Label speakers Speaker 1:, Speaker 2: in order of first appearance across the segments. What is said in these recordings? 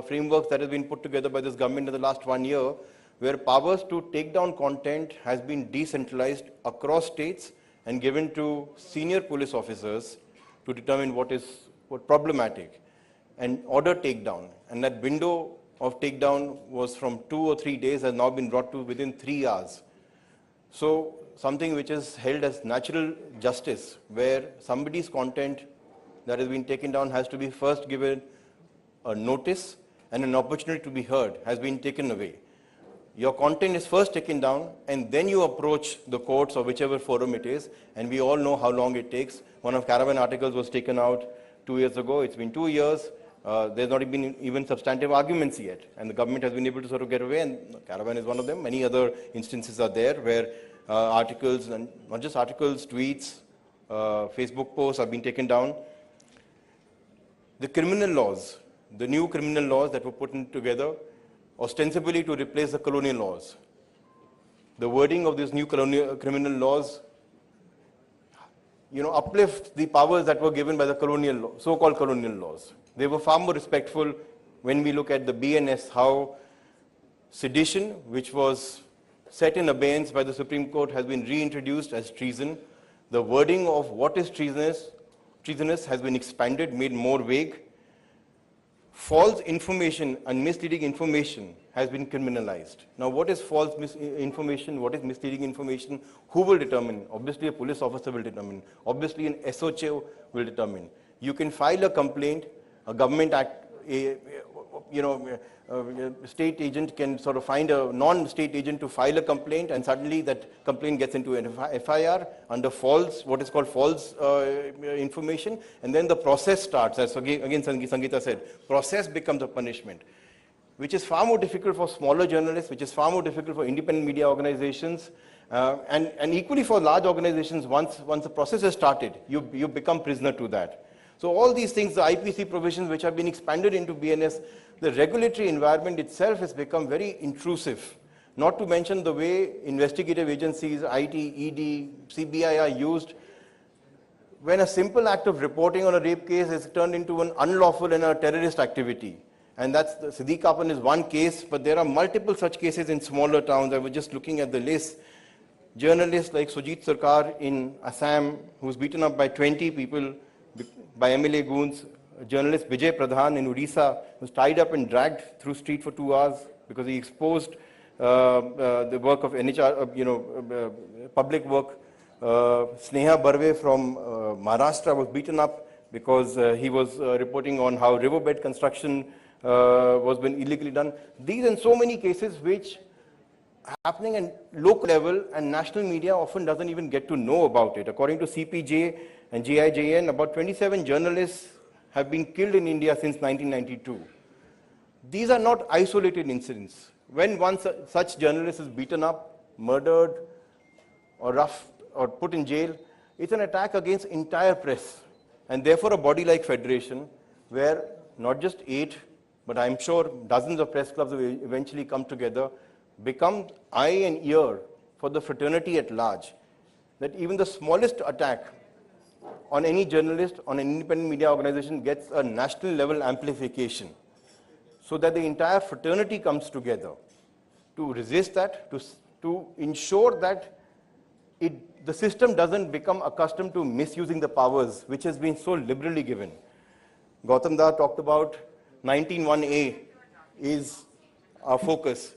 Speaker 1: frameworks that has been put together by this government in the last 1 year, where powers to take down content has been decentralized across states and given to senior police officers to determine what problematic and order takedown. And that window of takedown was from 2 or 3 days, has now been brought to within 3 hours. So something which is held as natural justice, where somebody's content that has been taken down has to be first given a notice and an opportunity to be heard, has been taken away. Your content is first taken down, and then you approach the courts or whichever forum it is, and we all know how long it takes. One of Caravan articles was taken out 2 years ago. It's been 2 years. There's not been even substantive arguments yet, and the government has been able to sort of get away, and Caravan is one of them. Many other instances are there where articles, and not just articles, tweets, Facebook posts have been taken down. The criminal laws, the new criminal laws that were put together, ostensibly to replace the colonial laws. The wording of these new criminal laws, uplift the powers that were given by the colonial, so-called colonial laws. They were far more respectful when we look at the BNS, how sedition, which was set in abeyance by the Supreme Court, has been reintroduced as treason. The wording of what is treasonous has been expanded, made more vague. False information and misleading information has been criminalized. Now, what is false information? What is misleading information? Who will determine? Obviously, a police officer will determine. Obviously, an SHO will determine. You can file a complaint, a government act, state agent can sort of find a non-state agent to file a complaint, and suddenly that complaint gets into an FIR under what is called false information, and then the process starts. As again Sangeeta said, process becomes a punishment, which is far more difficult for smaller journalists, which is far more difficult for independent media organizations, and equally for large organizations. Once the process is started, you become prisoner to that. So all these things, the IPC provisions which have been expanded into BNS, the regulatory environment itself has become very intrusive. Not to mention the way investigative agencies, IT, ED, CBI are used. When a simple act of reporting on a rape case is turned into an unlawful and a terrorist activity. And that's Siddique Kapan is one case, but there are multiple such cases in smaller towns. I was just looking at the list. Journalists like Sujit Sarkar in Assam, who's beaten up by 20 people, by MLA goons. Journalist Vijay Pradhan in Odisha was tied up and dragged through street for 2 hours because he exposed the work of NHR, public work. Sneha Barve from Maharashtra was beaten up because he was reporting on how riverbed construction was been illegally done. These and so many cases which are happening at local level, and national media often doesn't even get to know about it. According to CPJ and GIJN, about 27 journalists have been killed in India since 1992. These are not isolated incidents. When one such journalist is beaten up, murdered, or put in jail, it's an attack against entire press. And therefore, a body like Federation, where not just 8, but I'm sure dozens of press clubs will eventually come together, become eye and ear for the fraternity at large. That even the smallest attack on any journalist, on an independent media organization, gets a national level amplification, so that the entire fraternity comes together to resist that, to ensure that the system doesn't become accustomed to misusing the powers which has been so liberally given. Gautam Da talked about 19(1)A is our focus,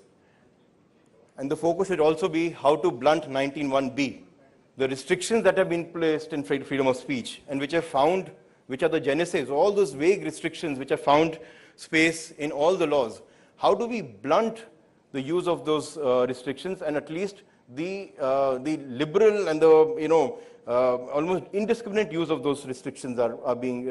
Speaker 1: and the focus should also be how to blunt 19(1)B. The restrictions that have been placed in freedom of speech, and which are the genesis, all those vague restrictions which have found space in all the laws. How do we blunt the use of those restrictions, and at least the liberal and the almost indiscriminate use of those restrictions are being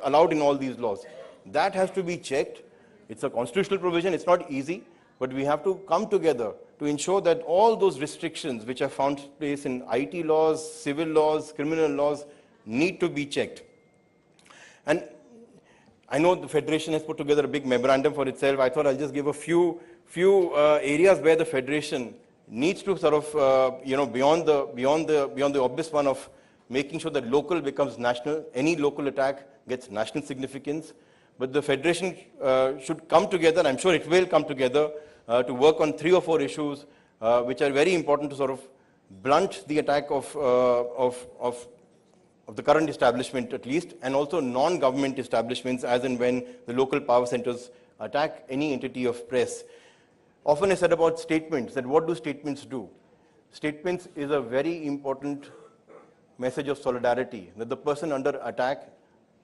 Speaker 1: allowed in all these laws? That has to be checked. It's a constitutional provision. It's not easy, but we have to come together to ensure that all those restrictions which have found place in IT laws, civil laws, criminal laws need to be checked. And I know the Federation has put together a big memorandum for itself. I thought I'll just give a few areas where the Federation needs to sort of, beyond the obvious one of making sure that local becomes national. Any local attack gets national significance. but the Federation should come together, and I'm sure it will come together, to work on 3 or 4 issues which are very important to sort of blunt the attack of the current establishment at least, and also non-government establishments as and when the local power centers attack any entity of press. Often I said about statements, that what do statements do? Statements is a very important message of solidarity, that the person under attack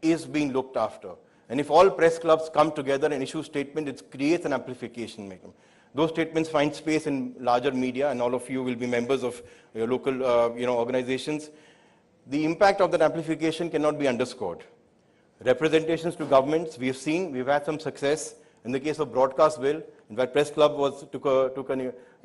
Speaker 1: is being looked after. And if all press clubs come together and issue statement, it creates an amplification mechanism. Those statements find space in larger media, and all of you will be members of your local organizations. The impact of that amplification cannot be underscored. Representations to governments, we've had some success. In the case of broadcast bill, in fact, PressClub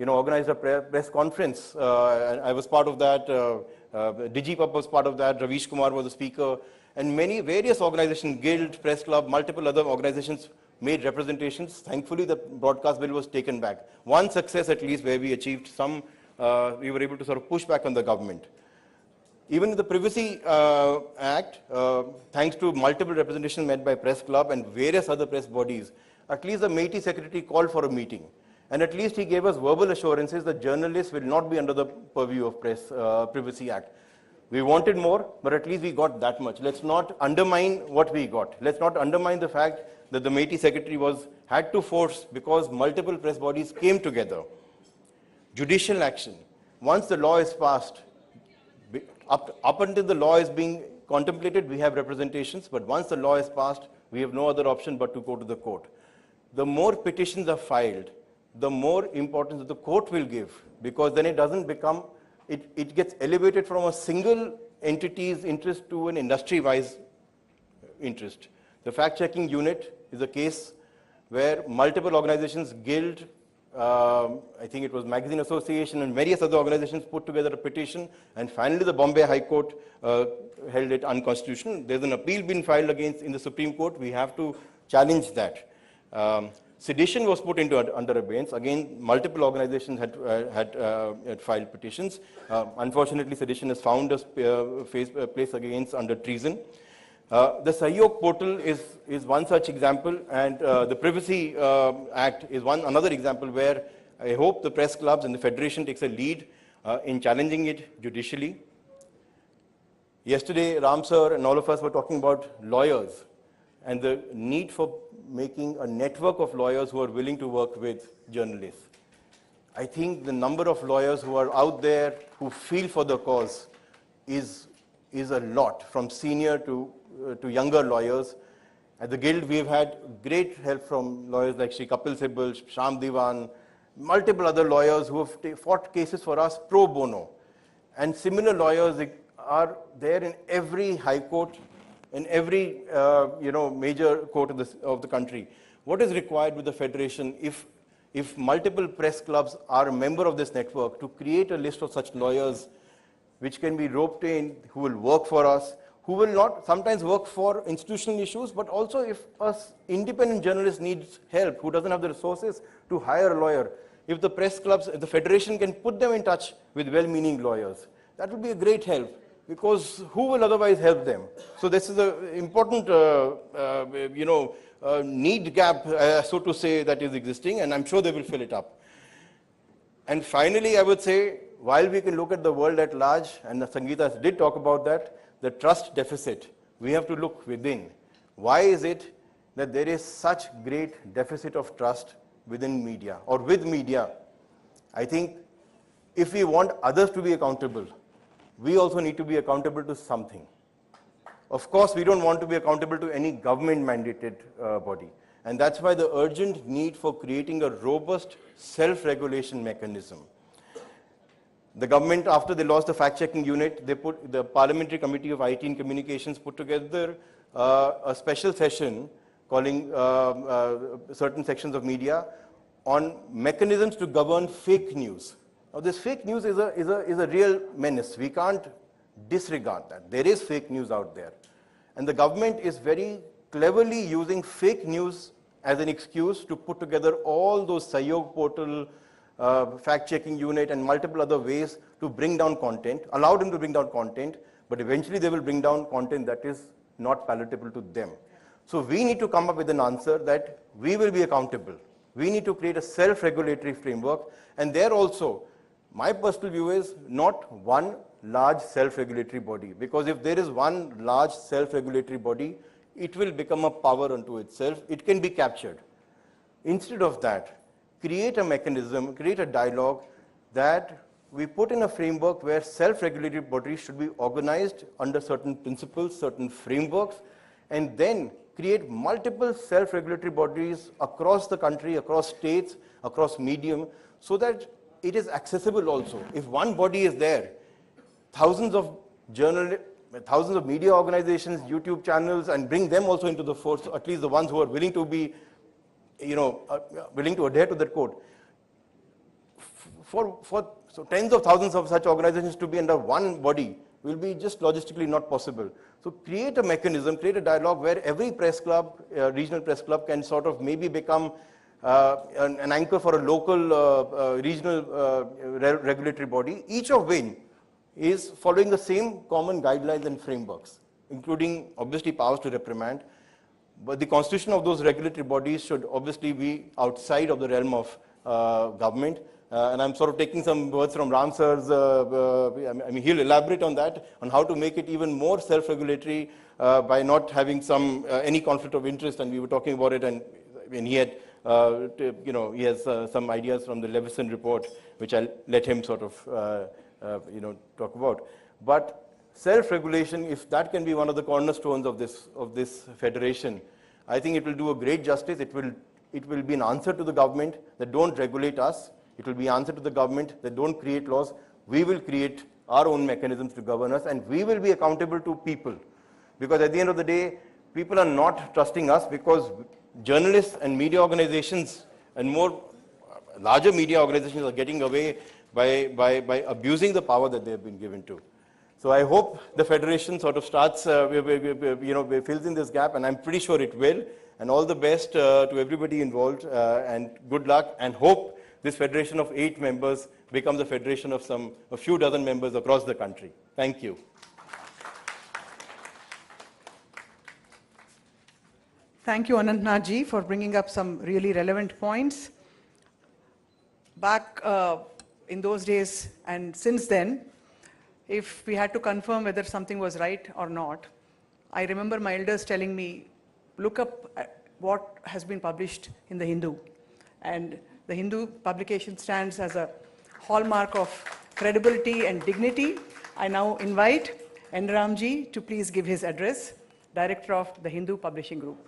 Speaker 1: organized a press conference. I was part of that. DigiPub was part of that. Ravish Kumar was the speaker, and various organizations, Guild, PressClub, multiple other organizations made representations. Thankfully, the broadcast bill was taken back. One success, at least, where we achieved some. We were able to sort of push back on the government. Even in the Privacy Act, thanks to multiple representations made by PressClub and various other press bodies, at least the MeitY secretary called for a meeting. And at least he gave us verbal assurances that journalists will not be under the purview of Privacy Act. We wanted more, but at least we got that much. Let's not undermine what we got. Let's not undermine the fact that the MeitY secretary had to force because multiple press bodies came together. Judicial action. Once the law is passed, up until the law is being contemplated, we have representations, but once the law is passed, we have no other option but to go to the court. The more petitions are filed, the more importance the court will give, because then it doesn't become, it gets elevated from a single entity's interest to an industry-wise interest. The fact-checking unit is a case where multiple organizations, Guild, I think it was Magazine Association and various other organizations put together a petition, and finally the Bombay High Court held it unconstitutional. There's an appeal been filed against in the Supreme Court. We have to challenge that. Sedition was put under abeyance. Again, multiple organizations had filed petitions. Unfortunately, sedition has found a place against under treason. The Sahyog portal is one such example, and the Privacy Act is another example where I hope the press clubs and the Federation takes a lead in challenging it judicially. Yesterday, Ram sir and all of us were talking about lawyers and the need for making a network of lawyers who are willing to work with journalists. I think the number of lawyers who are out there who feel for the cause is a lot, from senior to younger lawyers. At the Guild, we've had great help from lawyers like Shri Kapil Sibal, Sham Diwan, multiple other lawyers who have fought cases for us pro bono. And similar lawyers are there in every high court, in every major court of the country. What is required with the Federation if multiple press clubs are a member of this network to create a list of such lawyers which can be roped in, who will work for us, who will not sometimes work for institutional issues, but also if an independent journalist needs help, who doesn't have the resources to hire a lawyer, if the press clubs, if the Federation can put them in touch with well-meaning lawyers, that would be a great help, because who will otherwise help them? So this is an important, need gap, so to say, that is existing, and I'm sure they will fill it up. And finally, I would say, while we can look at the world at large, and Sangeeta did talk about that, the trust deficit, we have to look within. Why is it that there is such great deficit of trust within media or with media? I think if we want others to be accountable, we also need to be accountable to something. Of course, we don't want to be accountable to any government-mandated body. And that's why the urgent need for creating a robust self-regulation mechanism. The government, after they lost the fact-checking unit, they put the Parliamentary Committee of IT and Communications put together a special session calling certain sections of media on mechanisms to govern fake news. Now, this fake news is a real menace. We can't disregard that. There is fake news out there. And the government is very cleverly using fake news as an excuse to put together all those Sahyog portal, fact-checking unit, and multiple other ways to bring down content, allow them to bring down content, but eventually they will bring down content that is not palatable to them. So we need to come up with an answer that we will be accountable. We need to create a self-regulatory framework, and there also, my personal view is not one large self-regulatory body, because if there is one large self-regulatory body, it will become a power unto itself. It can be captured. Instead of that, create a mechanism, create a dialogue that we put in a framework where self-regulatory bodies should be organized under certain principles, certain frameworks, and then create multiple self-regulatory bodies across the country, across states, across medium, so that it is accessible also. If one body is there, thousands of journalists, thousands of media organizations, YouTube channels, and bring them also into the force, at least the ones who are willing to be, willing to adhere to that code. So tens of thousands of such organizations to be under one body will be just logistically not possible. So create a mechanism, create a dialogue where every press club, regional press club, can sort of maybe become an anchor for a local regional regulatory body, each of which is following the same common guidelines and frameworks, including obviously powers to reprimand. But the constitution of those regulatory bodies should obviously be outside of the realm of government. And I'm sort of taking some words from Ram sir's, I mean, he'll elaborate on that, on how to make it even more self-regulatory by not having any conflict of interest. And we were talking about it, and he had, he has some ideas from the Levison report, which I'll let him sort of, talk about. But self-regulation, if that can be one of the cornerstones of this federation, I think it will do a great justice. It will be an answer to the government that don't regulate us. It will be an answer to the government that don't create laws. We will create our own mechanisms to govern us, and we will be accountable to people. Because at the end of the day, people are not trusting us, because journalists and media organizations and larger media organizations are getting away by abusing the power that they have been given to. So I hope the federation sort of starts, fills in this gap, and I'm pretty sure it will. And all the best to everybody involved, and good luck, and hope this federation of 8 members becomes a federation of a few dozen members across the country. Thank you.
Speaker 2: Thank you, Anantnath-ji, for bringing up some really relevant points. Back in those days and since then, if we had to confirm whether something was right or not, I remember my elders telling me, look up what has been published in the Hindu. And the Hindu publication stands as a hallmark of credibility and dignity. I now invite N. Ramji to please give his address, Director of the Hindu Publishing Group.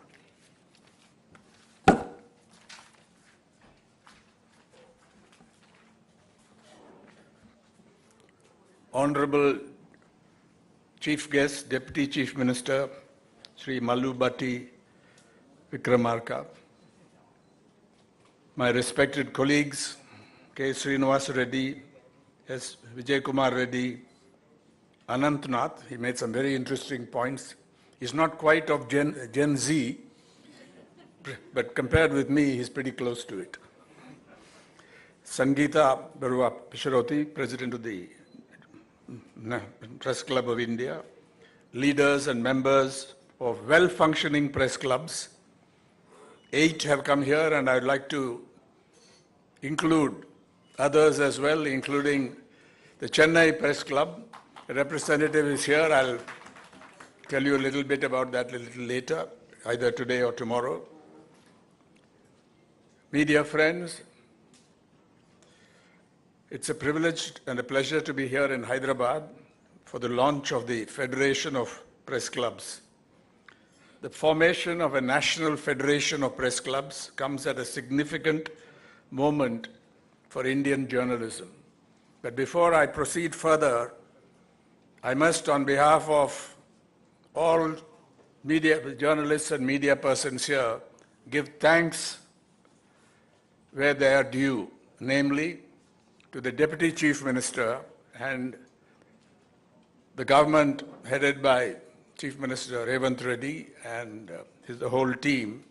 Speaker 3: Honorable Chief Guest, Deputy Chief Minister, Sri Mallu Bhatti Vikramarka, my respected colleagues, K. Srinivas Reddy, S. Vijay Kumar Reddy, Anantnath, he made some very interesting points. He's not quite of Gen Z, but compared with me, he's pretty close to it. Sangeeta Barua Pisharoti, President of the Press Club of India, leaders and members of well-functioning press clubs. 8 have come here, and I'd like to include others as well, including the Chennai Press Club. A representative is here. I'll tell you a little bit about that a little later, either today or tomorrow. Media friends, it's a privilege and a pleasure to be here in Hyderabad for the launch of the Federation of Press Clubs. The formation of a national federation of press clubs comes at a significant moment for Indian journalism. But before I proceed further, I must, on behalf of all media journalists and media persons here, give thanks where they are due, namely to the Deputy Chief Minister and the government headed by Chief Minister Revant Reddy and the whole team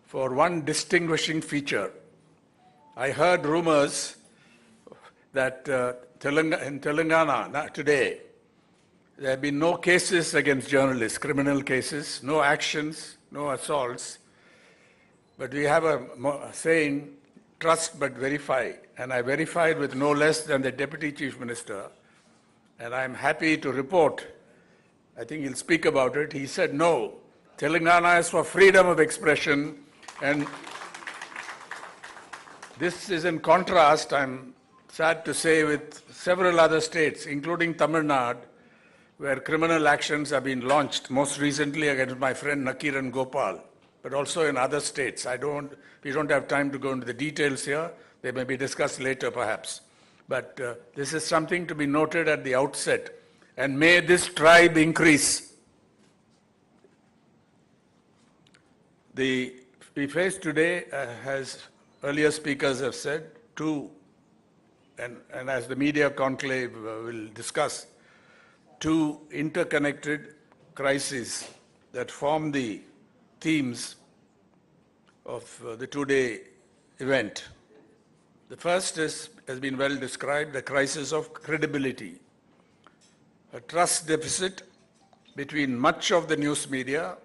Speaker 3: for one distinguishing feature. I heard rumors that in Telangana today, there have been no cases against journalists, criminal cases, no actions, no assaults. But we have a saying, trust but verify. And I verified with no less than the Deputy Chief Minister. And I'm happy to report, I think he'll speak about it, he said no. Telangana is for freedom of expression, and this is in contrast, I'm sad to say, with several other states, including Tamil Nadu, where criminal actions have been launched, most recently against my friend Nakiran Gopal, but also in other states. We don't have time to go into the details here. They may be discussed later, perhaps. But this is something to be noted at the outset. And may this tribe increase. We face today, as earlier speakers have said, and as the media conclave will discuss, two interconnected crises that form the themes of the two-day event. The first has been well described, the crisis of credibility. A trust deficit between much of the news media.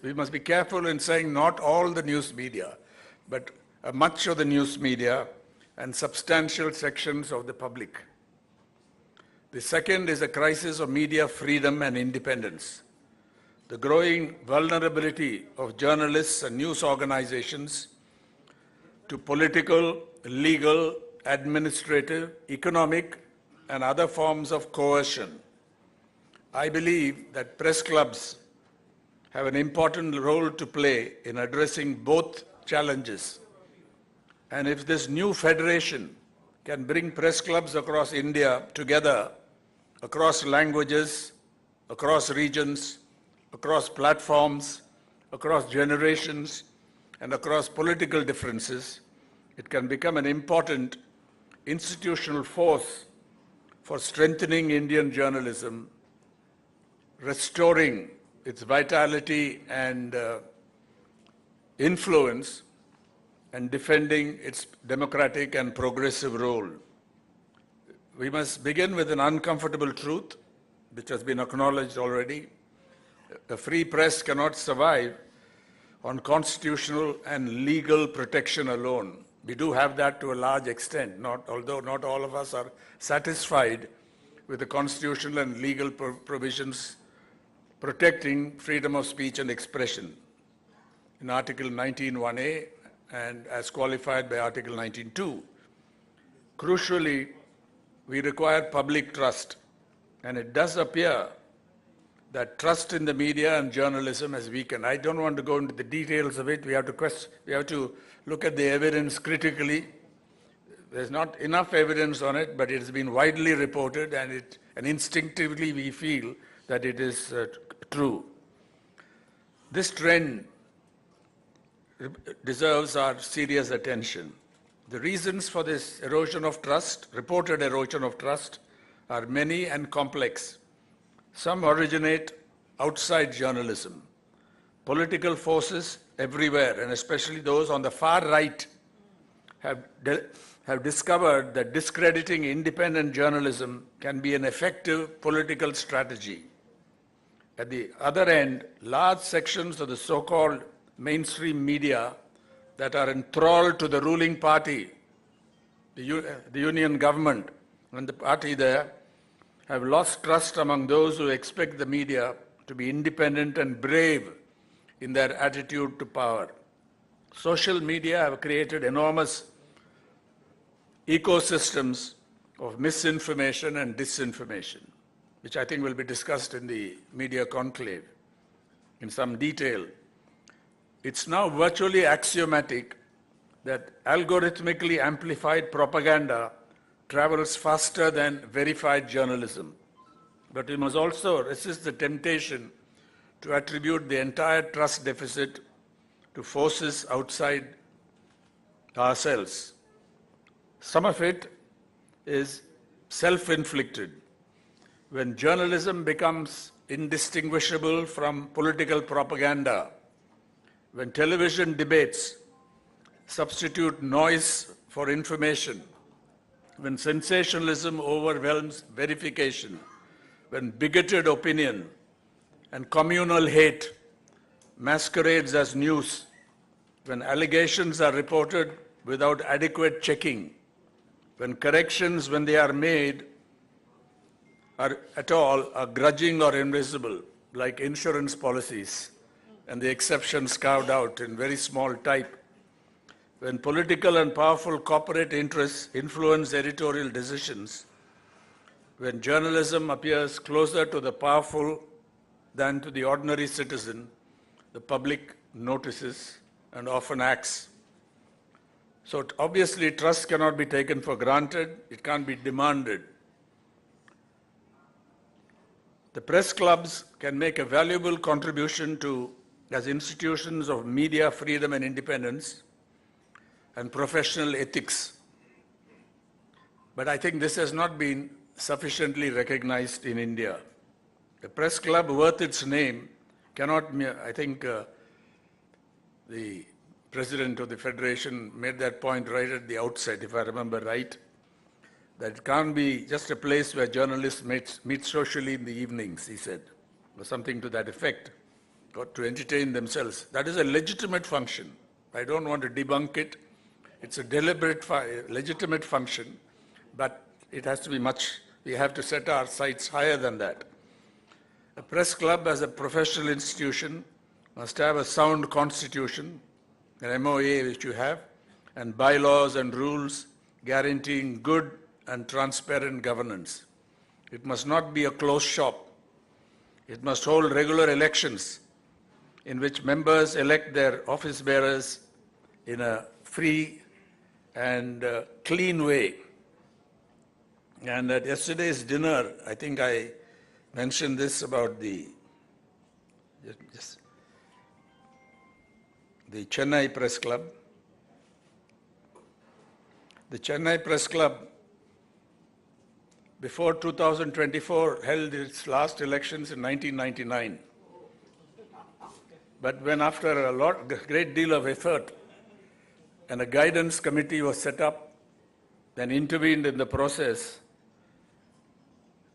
Speaker 3: We must be careful in saying not all the news media, but much of the news media and substantial sections of the public. The second is a crisis of media freedom and independence. The growing vulnerability of journalists and news organizations to political, legal, administrative, economic, and other forms of coercion. I believe that press clubs have an important role to play in addressing both challenges. And if this new federation can bring press clubs across India together, across languages, across regions, across platforms, across generations, and across political differences, it can become an important institutional force for strengthening Indian journalism, restoring its vitality and influence, and defending its democratic and progressive role. We must begin with an uncomfortable truth, which has been acknowledged already. A free press cannot survive on constitutional and legal protection alone. We do have that to a large extent, although not all of us are satisfied with the constitutional and legal provisions protecting freedom of speech and expression in Article 19(1)(a) and as qualified by Article 19(2). Crucially, we require public trust, and it does appear that trust in the media and journalism has weakened. I don't want to go into the details of it. We have to look at the evidence critically. There's not enough evidence on it, but it has been widely reported, and instinctively we feel that it is true. This trend deserves our serious attention. The reasons for this erosion of trust, reported erosion of trust, are many and complex. Some originate outside journalism. Political forces everywhere, and especially those on the far right, have discovered that discrediting independent journalism can be an effective political strategy. At the other end, large sections of the so-called mainstream media that are enthralled to the ruling party, the union government and the party there, have lost trust among those who expect the media to be independent and brave in their attitude to power. Social media have created enormous ecosystems of misinformation and disinformation, which I think will be discussed in the media conclave in some detail. It's now virtually axiomatic that algorithmically amplified propaganda travels faster than verified journalism. But we must also resist the temptation to attribute the entire trust deficit to forces outside ourselves. Some of it is self-inflicted. When journalism becomes indistinguishable from political propaganda, when television debates substitute noise for information, when sensationalism overwhelms verification, when bigoted opinion and communal hate masquerades as news, when allegations are reported without adequate checking, when corrections, when they are made, are at all are grudging or invisible, like insurance policies, and the exceptions carved out in very small type, when political and powerful corporate interests influence editorial decisions, when journalism appears closer to the powerful than to the ordinary citizen, the public notices and often acts. So obviously trust cannot be taken for granted, it can't be demanded. The press clubs can make a valuable contribution as institutions of media freedom and independence and professional ethics. But I think this has not been sufficiently recognized in India. A press club worth its name cannot, I think the president of the federation made that point right at the outset, if I remember right, that it can't be just a place where journalists meet socially in the evenings, he said, or something to that effect, or to entertain themselves. That is a legitimate function. I don't want to debunk it. It's a deliberate, legitimate function, but it has to be we have to set our sights higher than that. A press club as a professional institution must have a sound constitution, an MOA which you have, and bylaws and rules guaranteeing good and transparent governance. It must not be a closed shop. It must hold regular elections in which members elect their office bearers in a free and clean way. And at yesterday's dinner, I think I mentioned this about the Chennai Press Club. The Chennai Press Club, before 2024, held its last elections in 1999. But when after a great deal of effort, and a guidance committee was set up, then intervened in the process,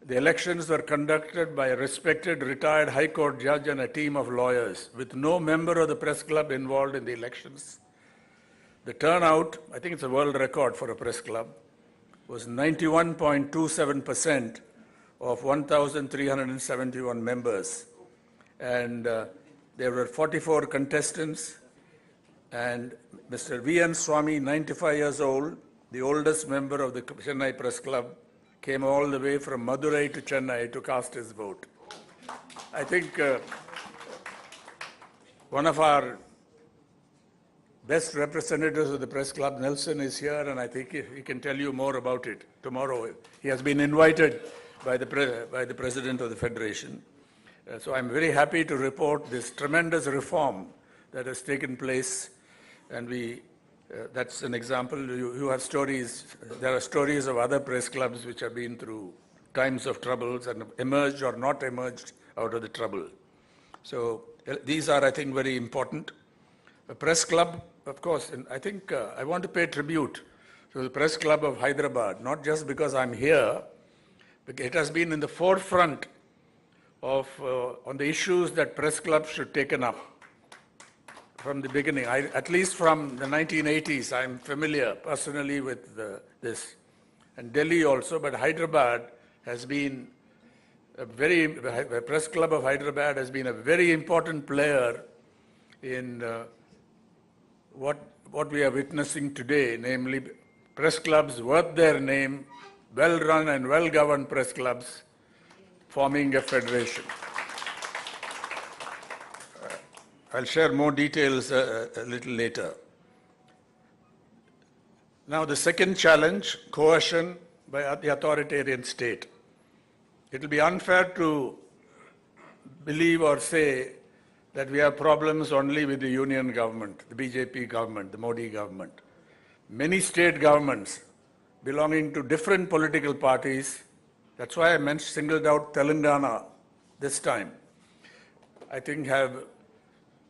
Speaker 3: the elections were conducted by a respected retired High Court judge and a team of lawyers, with no member of the press club involved in the elections. The turnout, I think it's a world record for a press club, was 91.27% of 1,371 members. And there were 44 contestants, and Mr. V.N. Swamy, 95 years old, the oldest member of the Chennai Press Club, came all the way from Madurai to Chennai to cast his vote. I think one of our best representatives of the press club, Nelson, is here, and I think he can tell you more about it tomorrow. He has been invited by the president of the federation. So I'm very happy to report this tremendous reform that has taken place, and that's an example. You have stories. There are stories of other press clubs which have been through times of troubles and emerged or not emerged out of the trouble. So these are, I think, very important. A press club, of course, and I think I want to pay tribute to the Press Club of Hyderabad, not just because I'm here, but it has been in the forefront of on the issues that press clubs should taken up from the beginning. At least from the 1980s, I'm familiar personally with this. And Delhi also, but Hyderabad has been the Press Club of Hyderabad has been a very important player in what we are witnessing today, namely press clubs worth their name, well-run and well-governed press clubs forming a federation. I'll share more details a little later. Now, the second challenge, coercion by the authoritarian state. It will be unfair to believe or say that we have problems only with the union government, the BJP government, the Modi government. Many state governments belonging to different political parties, that's why I singled out Telangana this time, I think have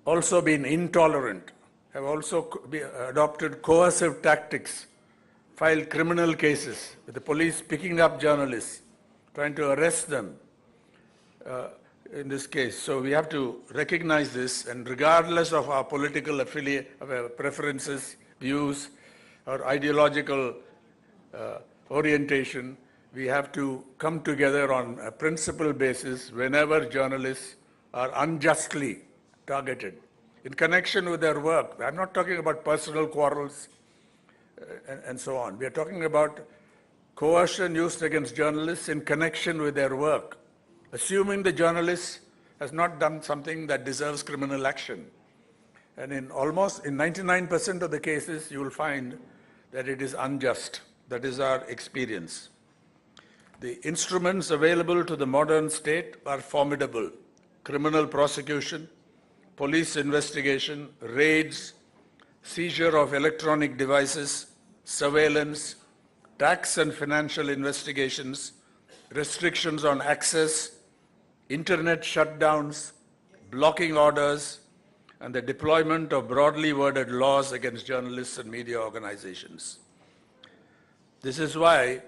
Speaker 3: also been intolerant, have also adopted coercive tactics, filed criminal cases with the police picking up journalists, trying to arrest them. in this case. So we have to recognize this, and regardless of our political preferences, views, or ideological orientation, we have to come together on a principle basis whenever journalists are unjustly targeted in connection with their work. I'm not talking about personal quarrels and so on. We are talking about coercion used against journalists in connection with their work, assuming the journalist has not done something that deserves criminal action. And in 99% of the cases, you will find that it is unjust. That is our experience. The instruments available to the modern state are formidable: criminal prosecution, police investigation, raids, seizure of electronic devices, surveillance, tax and financial investigations, restrictions on access, internet shutdowns, blocking orders, and the deployment of broadly worded laws against journalists and media organizations. This is why,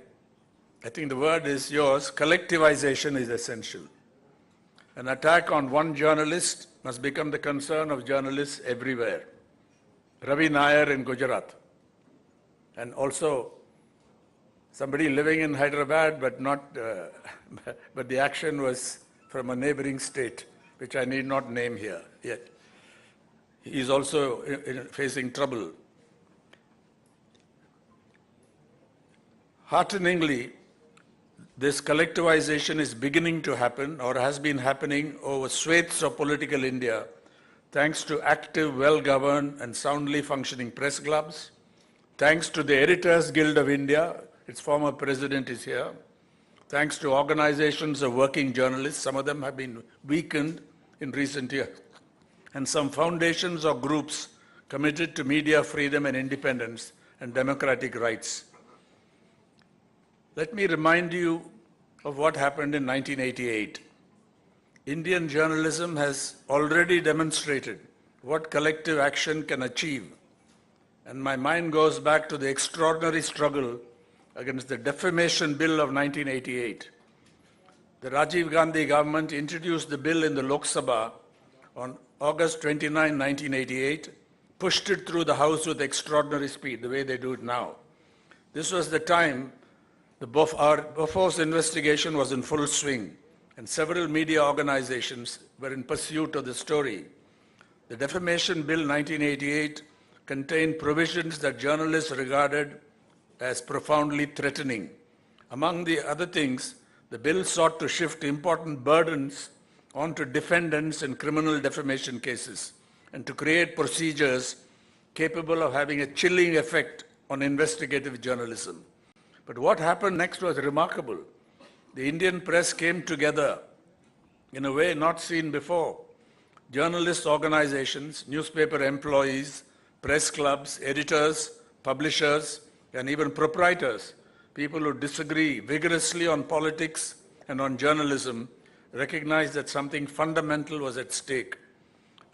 Speaker 3: I think the word is yours, collectivization is essential. An attack on one journalist must become the concern of journalists everywhere. Ravi Nair in Gujarat, and also somebody living in Hyderabad, but the action was from a neighboring state, which I need not name here yet. He is also facing trouble. Hearteningly, this collectivization is beginning to happen, or has been happening, over swathes of political India, thanks to active, well-governed and soundly functioning press clubs, thanks to the Editors Guild of India, its former president is here, thanks to organizations of working journalists, some of them have been weakened in recent years, and some foundations or groups committed to media freedom and independence and democratic rights. Let me remind you of what happened in 1988. Indian journalism has already demonstrated what collective action can achieve, and my mind goes back to the extraordinary struggle against the Defamation Bill of 1988. The Rajiv Gandhi government introduced the bill in the Lok Sabha on August 29, 1988, pushed it through the House with extraordinary speed, the way they do it now. This was the time our Bofors investigation was in full swing, and several media organizations were in pursuit of the story. The Defamation Bill 1988 contained provisions that journalists regarded as profoundly threatening. Among the other things, the bill sought to shift important burdens onto defendants in criminal defamation cases and to create procedures capable of having a chilling effect on investigative journalism. But what happened next was remarkable. The Indian press came together in a way not seen before. Journalist organizations, newspaper employees, press clubs, editors, publishers, and even proprietors, people who disagree vigorously on politics and on journalism, recognized that something fundamental was at stake.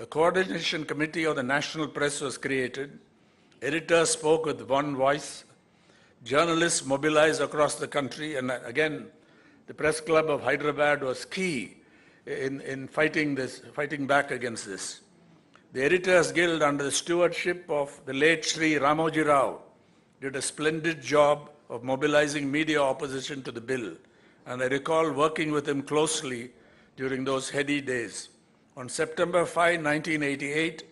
Speaker 3: A coordination committee of the national press was created. Editors spoke with one voice. Journalists mobilized across the country, and again, the Press Club of Hyderabad was key in fighting back against this. The Editors Guild, under the stewardship of the late Sri Ramoji Rao, did a splendid job of mobilizing media opposition to the bill, and I recall working with him closely during those heady days. On September 5, 1988,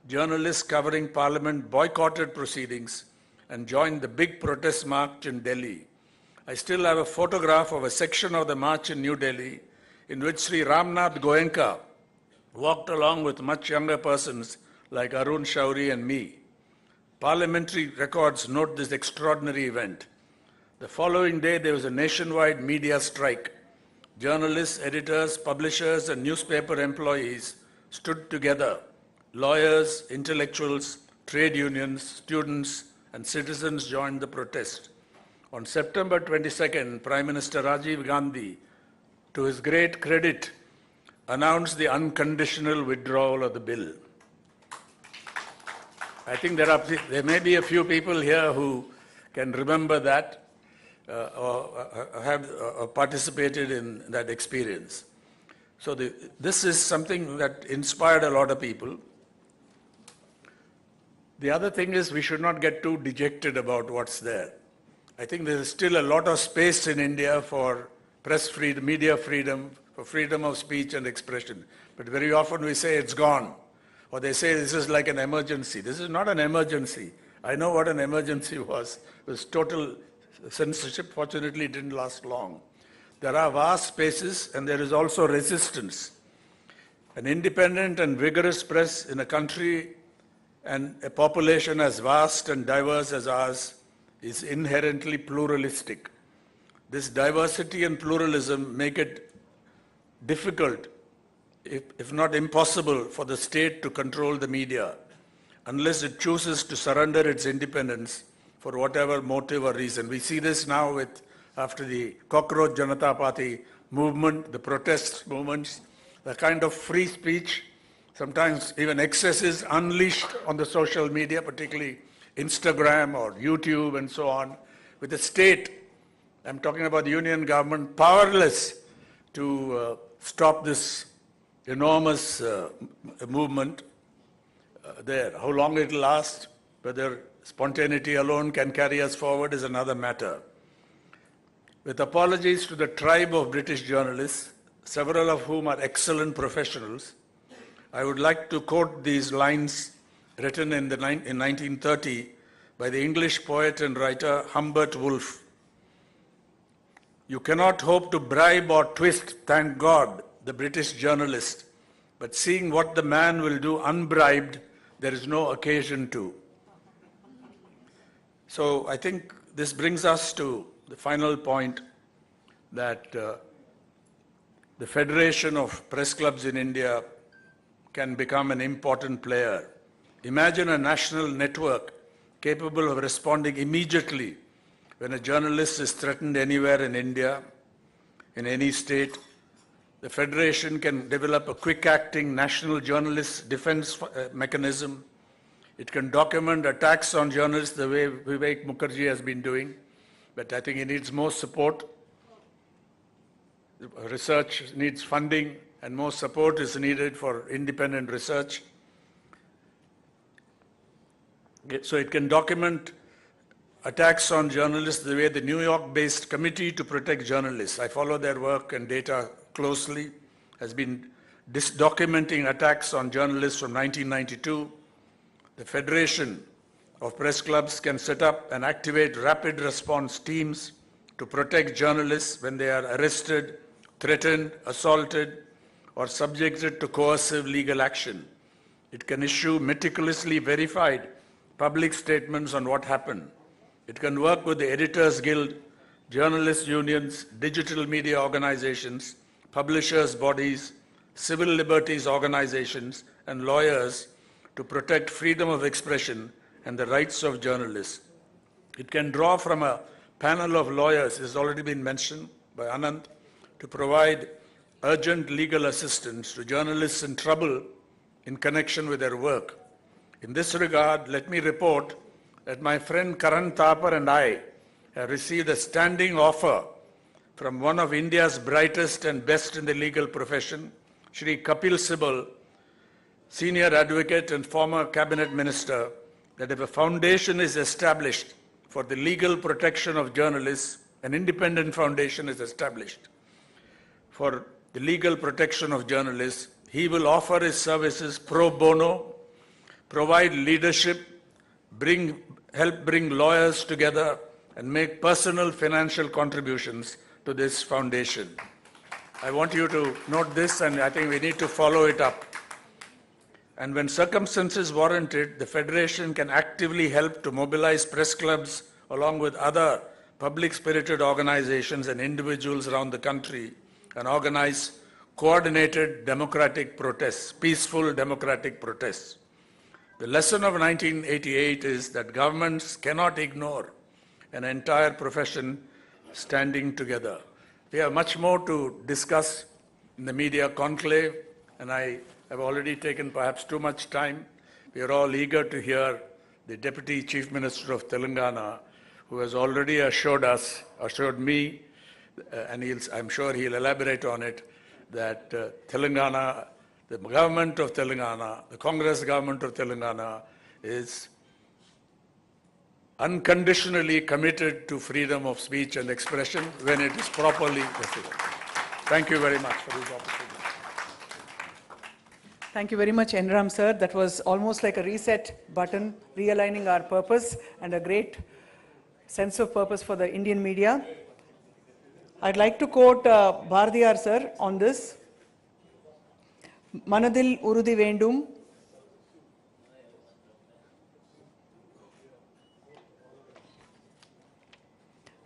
Speaker 3: journalists covering Parliament boycotted proceedings and joined the big protest march in Delhi. I still have a photograph of a section of the march in New Delhi in which Sri Ramnath Goenka walked along with much younger persons like Arun Shauri and me. Parliamentary records note this extraordinary event. The following day, there was a nationwide media strike. Journalists, editors, publishers, and newspaper employees stood together. Lawyers, intellectuals, trade unions, students, and citizens joined the protest. On September 22nd, Prime Minister Rajiv Gandhi, to his great credit, announced the unconditional withdrawal of the bill. I think there may be a few people here who can remember that or have participated in that experience. So this is something that inspired a lot of people. The other thing is we should not get too dejected about what's there. I think there is still a lot of space in India for press freedom, media freedom, for freedom of speech and expression. But very often we say it's gone. Or they say this is like an emergency. This is not an emergency. I know what an emergency was. It was total censorship. Fortunately, it didn't last long. There are vast spaces and there is also resistance. An independent and vigorous press in a country and a population as vast and diverse as ours is inherently pluralistic. This diversity and pluralism make it difficult, if not impossible, for the state to control the media unless it chooses to surrender its independence for whatever motive or reason. We see this now after the Cockroach Janata Party movement, the protest movements, the kind of free speech, sometimes even excesses unleashed on the social media, particularly Instagram or YouTube and so on, with the state, I'm talking about the union government, powerless to stop this enormous movement there. How long it will last, whether spontaneity alone can carry us forward is another matter. With apologies to the tribe of British journalists, several of whom are excellent professionals, I would like to quote these lines written in 1930 by the English poet and writer Humbert Woolf. You cannot hope to bribe or twist, thank God, the British journalist, but seeing what the man will do unbribed, there is no occasion to. So I think this brings us to the final point that the Federation of Press Clubs in India can become an important player. Imagine a national network capable of responding immediately when a journalist is threatened anywhere in India, in any state. The Federation can develop a quick-acting national journalist defense mechanism. It can document attacks on journalists the way Vivek Mukherjee has been doing, but I think it needs more support. Research needs funding, and more support is needed for independent research. So it can document attacks on journalists the way the New York-based Committee to Protect Journalists, I follow their work and data closely, has been documenting attacks on journalists from 1992. The Federation of Press Clubs can set up and activate rapid response teams to protect journalists when they are arrested, threatened, assaulted, or subjected to coercive legal action. It can issue meticulously verified public statements on what happened. It can work with the Editors Guild, journalist unions, digital media organizations, publishers' bodies, civil liberties organizations, and lawyers to protect freedom of expression and the rights of journalists. It can draw from a panel of lawyers, has already been mentioned by Anand, to provide urgent legal assistance to journalists in trouble in connection with their work. In this regard, let me report that my friend Karan Thapar and I have received a standing offer from one of India's brightest and best in the legal profession, Shri Kapil Sibal, senior advocate and former cabinet minister, that if a foundation is established for the legal protection of journalists, an independent foundation is established for the legal protection of journalists, he will offer his services pro bono, provide leadership, help bring lawyers together, and make personal financial contributions to this foundation. I want you to note this, and I think we need to follow it up. And when circumstances warrant it, the Federation can actively help to mobilize press clubs along with other public-spirited organizations and individuals around the country and organize coordinated democratic protests, peaceful democratic protests. The lesson of 1988 is that governments cannot ignore an entire profession standing together. We have much more to discuss in the media conclave, and I have already taken perhaps too much time. We are all eager to hear the Deputy Chief Minister of Telangana, who has already assured me, and I'm sure he'll elaborate on it, that Telangana, the government of Telangana, the Congress government of Telangana is unconditionally committed to freedom of speech and expression when it is properly defended. Thank you very much for this opportunity.
Speaker 2: Thank you very much, Enram sir. That was almost like a reset button, realigning our purpose and a great sense of purpose for the Indian media. I'd like to quote Bhardiyar sir on this. Manadil urudi vendum.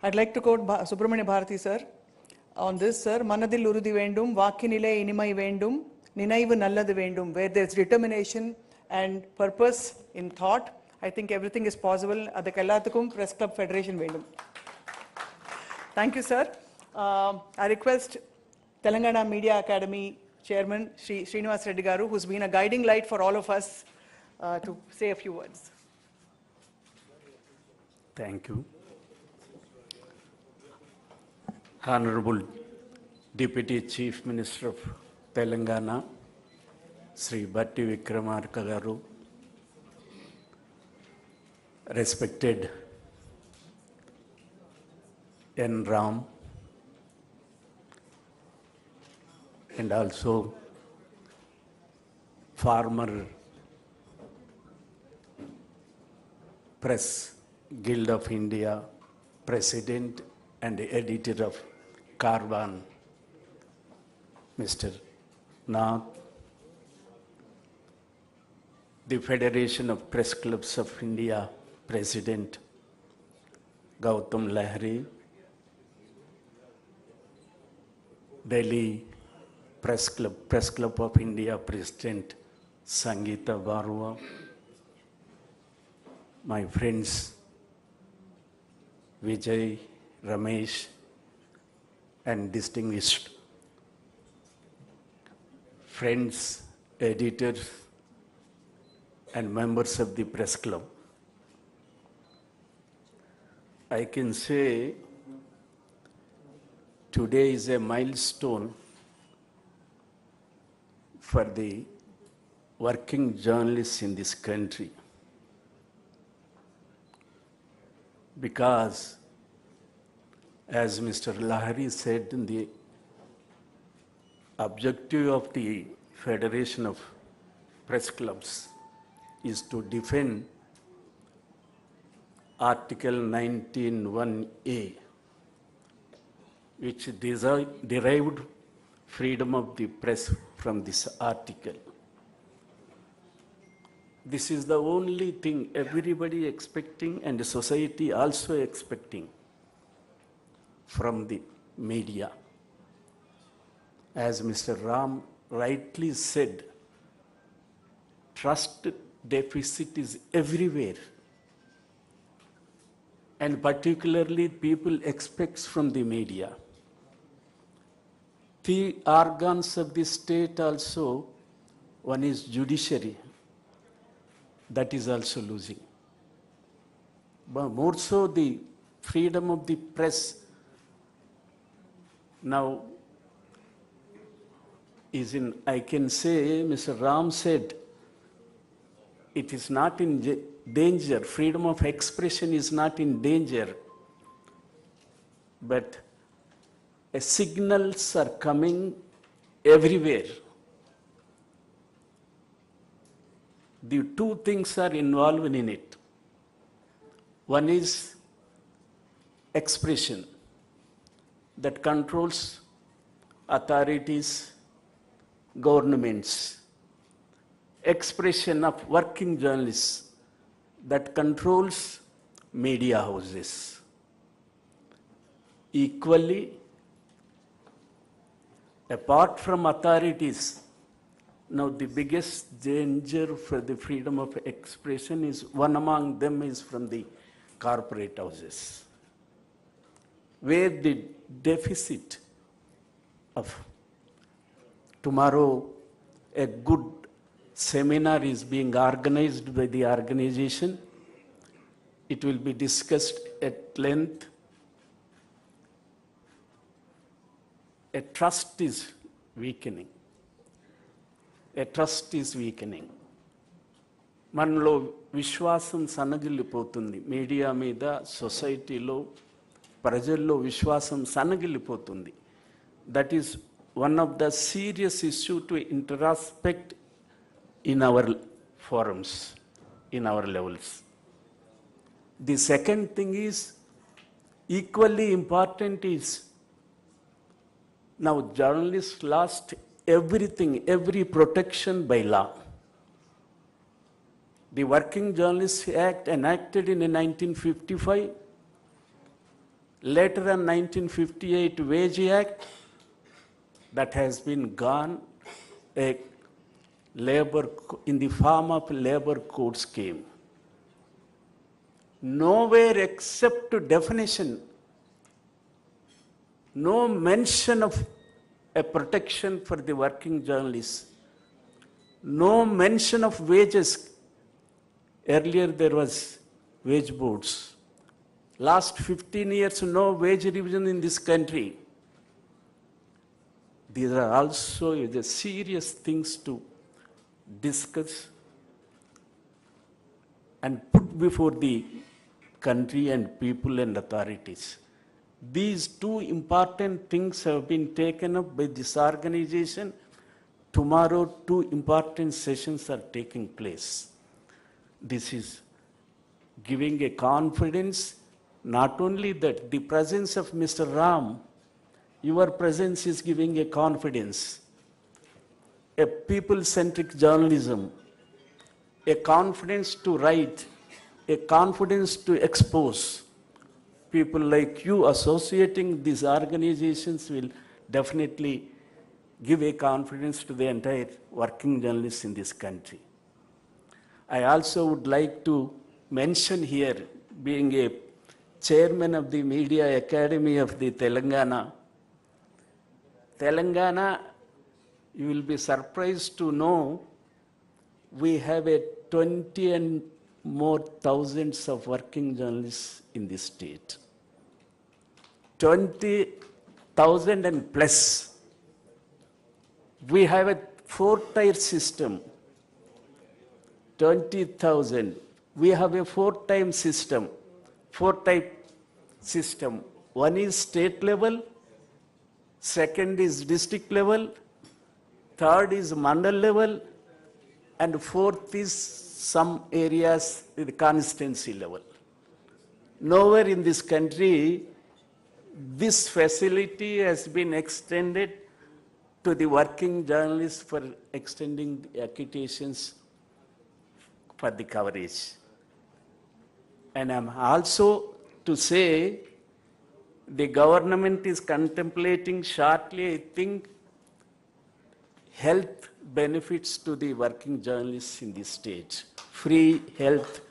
Speaker 2: I'd like to quote Subramanya Bharati sir on this, sir. Manadil urudi vendum, vakinile inimai vendum, ninaivu nalladu vendum. Where there's determination and purpose in thought, I think everything is possible. Adakku ellathukum Press Club Federation vendum. Thank you, sir. I request Telangana Media Academy Chairman Shri Srinivas Reddy Garu, who's been a guiding light for all of us, to say a few words.
Speaker 4: Thank you. Honorable Deputy Chief Minister of Telangana, Sri Bhatti Vikramarka Garu, respected N. Ram, and also former Press Guild of India President and Editor of Carbon, Mr. Nath, the Federation of Press Clubs of India President Gautam Lahiri, Delhi Press Club of India President Sangeeta Barua, my friends Vijay, Ramesh, and distinguished friends, editors, and members of the Press Club. I can say today is a milestone for the working journalists in this country, because as Mr. Lahiri said, the objective of the Federation of Press Clubs is to defend Article 19(1)(a), which derived freedom of the press from this article. This is the only thing everybody expecting and the society also expecting from the media. As Mr. Ram rightly said, trust deficit is everywhere. And particularly people expect from the media. The organs of the state also, one is judiciary, that is also losing. But more so the freedom of the press now is in, I can say, Mr. Ram said, it is not in danger, freedom of expression is not in danger, but signals are coming everywhere. The two things are involved in it. One is expression that controls authorities, governments. Expression of working journalists that controls media houses. Equally, apart from authorities, now the biggest danger for the freedom of expression is, one among them is from the corporate houses, where the deficit of tomorrow a good seminar is being organized by the organization. It will be discussed at length. A trust is weakening. A trust is weakening. మనలో విశ్వాసం సన్నగిల్లిపోతుంది. Media మీద, సొసైటీలో, ప్రజల్లో విశ్వాసం సన్నగిల్లిపోతుంది. That is one of the serious issue to introspect in our forums, in our levels. The second thing is, equally important is, now journalists lost everything, every protection by law. The Working Journalists Act enacted in 1955, later in 1958 Wage Act, that has been gone in the form of labor code scheme. Nowhere except definition, no mention of a protection for the working journalists, no mention of wages. Earlier there was wage boards. Last 15 years, no wage revision in this country. These are also the serious things to discuss and put before the country and people and authorities. These two important things have been taken up by this organization. Tomorrow, two important sessions are taking place. This is giving a confidence, not only that the presence of Mr. Ram, your presence is giving a confidence, a people-centric journalism, a confidence to write, a confidence to expose. People like you associating these organizations will definitely give a confidence to the entire working journalists in this country. I also would like to mention here, being a chairman of the Media Academy of the Telangana, you will be surprised to know we have a 20 and more thousands of working journalists in this state. 20,000 and plus. We have a 4-tier system. 20,000. We have a 4-type system. One is state level, second is district level, third is mandal level, and fourth is some areas with constituency level. Nowhere in this country this facility has been extended to the working journalists for extending the accreditations for the coverage. And I'm also to say the government is contemplating shortly, I think, health benefits to the working journalists in the state, free health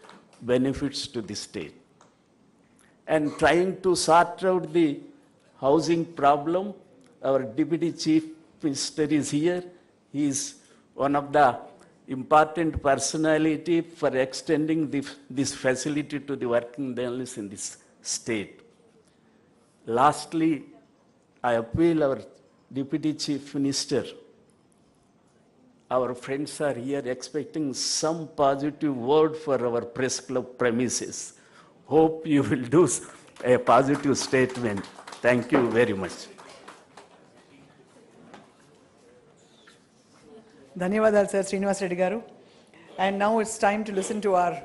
Speaker 4: benefits to the state. And trying to sort out the housing problem, our Deputy Chief Minister is here. He is one of the important personality for extending this facility to the working journalists in this state. Lastly, I appeal our Deputy Chief Minister. Our friends are here expecting some positive word for our press club premises. Hope you will do a positive statement. Thank you very much.
Speaker 2: Dhanyavadalu, Sir Srinivas Reddy garu. And now it's time to listen to our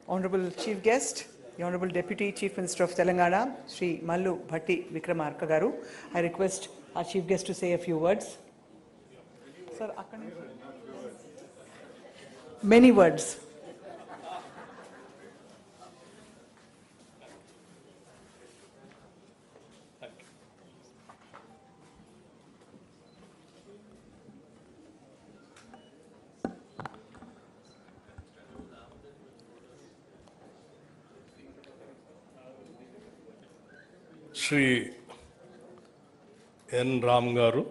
Speaker 2: Honorable Chief Guest, the Honorable Deputy Chief Minister of Telangana, Shri Mallu Bhatti Vikramarka garu. I request our Chief Guest to say a few words. Sir, many words.
Speaker 5: Shri N. Ram garu,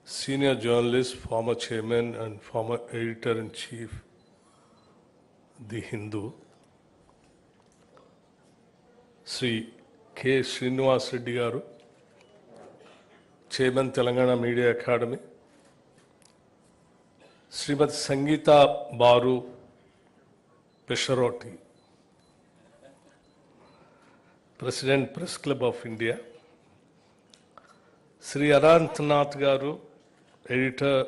Speaker 5: senior journalist, former chairman and former editor-in-chief, The Hindu. Shri K. Srinivas Reddy garu, Chairman Telangana Media Academy, Srimati Sangeeta Baru Pesharoti, President Press Club of India, Sri Arantanath Garu, Editor,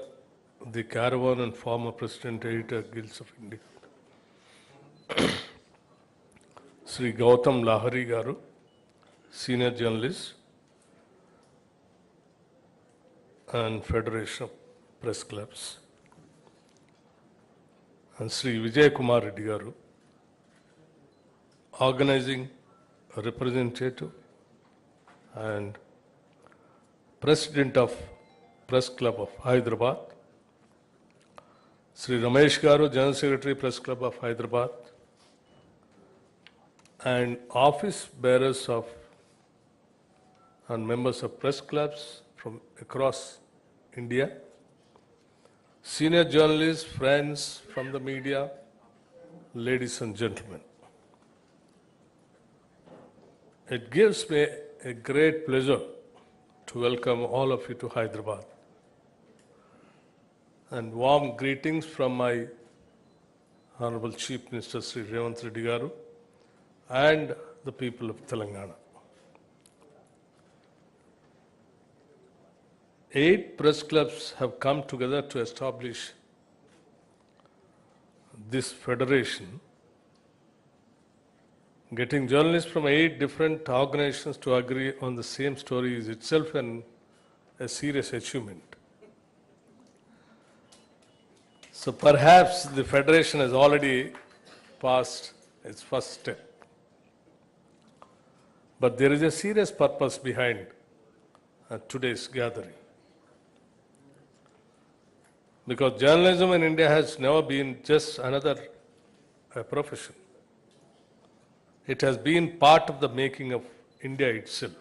Speaker 5: The Caravan and former President Editor Guilds of India, Sri Gautam Lahari Garu, Senior Journalist and Federation of Press Clubs, and Sri Vijay Kumar Reddy Garu, Organizing Representative and President of Press Club of Hyderabad, Sri Ramesh Garu, General Secretary, Press Club of Hyderabad, and office bearers of and members of press clubs from across India, senior journalists, friends from the media, ladies and gentlemen. It gives me a great pleasure to welcome all of you to Hyderabad. And warm greetings from my Honorable Chief Minister Sri Revanth Reddy Garu and the people of Telangana. 8 press clubs have come together to establish this federation. Getting journalists from 8 different organizations to agree on the same story is itself a serious achievement. So perhaps the federation has already passed its first step. But there is a serious purpose behind today's gathering. Because journalism in India has never been just another profession. It has been part of the making of India itself.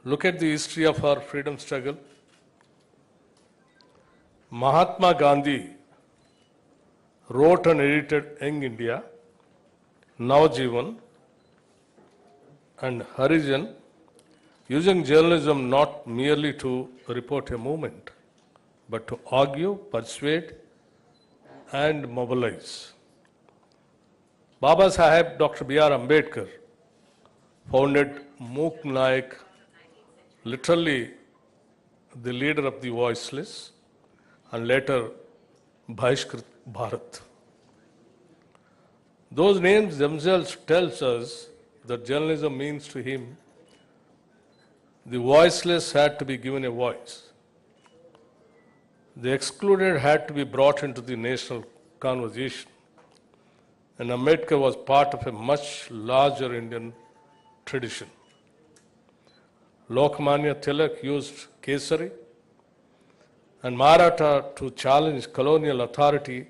Speaker 5: Look at the history of our freedom struggle. Mahatma Gandhi wrote and edited Young India, Navjivan, and Harijan, using journalism not merely to report a movement, but to argue, persuade, and mobilize. Baba Saheb Dr. B.R. Ambedkar founded Mook Naik, literally the leader of the voiceless, and later Bhaiskrit Bharat. Those names themselves tells us that journalism means to him the voiceless had to be given a voice. The excluded had to be brought into the national conversation. And Ambedkar was part of a much larger Indian tradition. Lokmanya Tilak used Kesari and Maratha to challenge colonial authority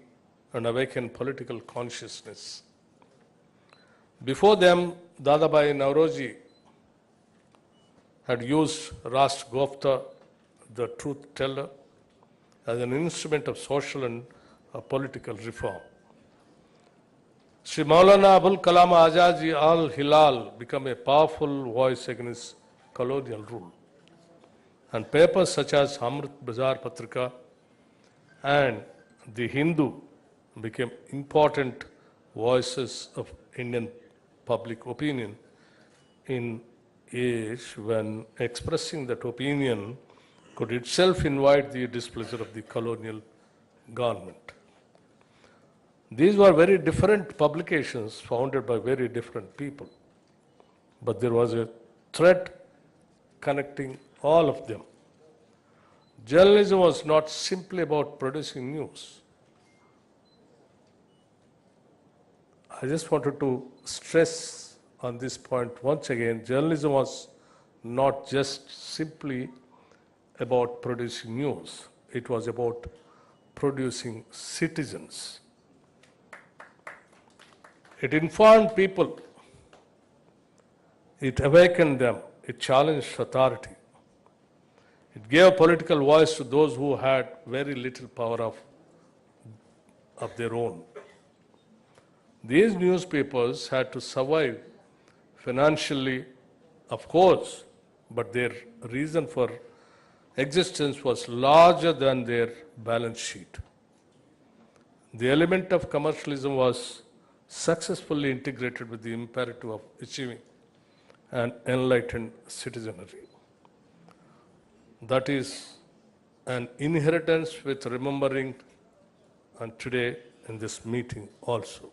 Speaker 5: and awaken political consciousness. Before them, Dadabhai Nauroji had used Rashtragopta, the truth teller, as an instrument of social and political reform. Sri Maulana Abul Kalam Azad Ji al-Hilal became a powerful voice against colonial rule. And papers such as Amrit Bazar Patrika and The Hindu became important voices of Indian public opinion in age when expressing that opinion could itself invite the displeasure of the colonial government. These were very different publications founded by very different people, but there was a thread connecting all of them. Journalism was not simply about producing news. I just wanted to stress on this point once again. Journalism was not just simply about producing news. It was about producing citizens. It informed people. It awakened them. It challenged authority. It gave political voice to those who had very little power of their own. These newspapers had to survive financially, of course, but their reason for existence was larger than their balance sheet. The element of commercialism was successfully integrated with the imperative of achieving an enlightened citizenry. That is an inheritance with remembering, and today in this meeting also.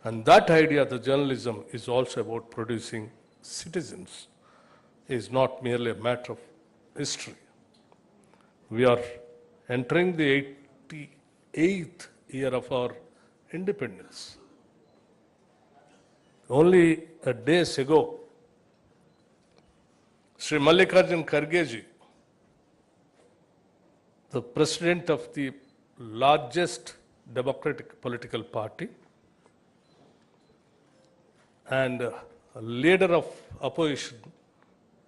Speaker 5: And that idea, the journalism, is also about producing citizens, is not merely a matter of history. We are entering the 88th year of our independence. Only days ago, Sri Mallikarjun Kharge, the president of the largest democratic political party and a leader of opposition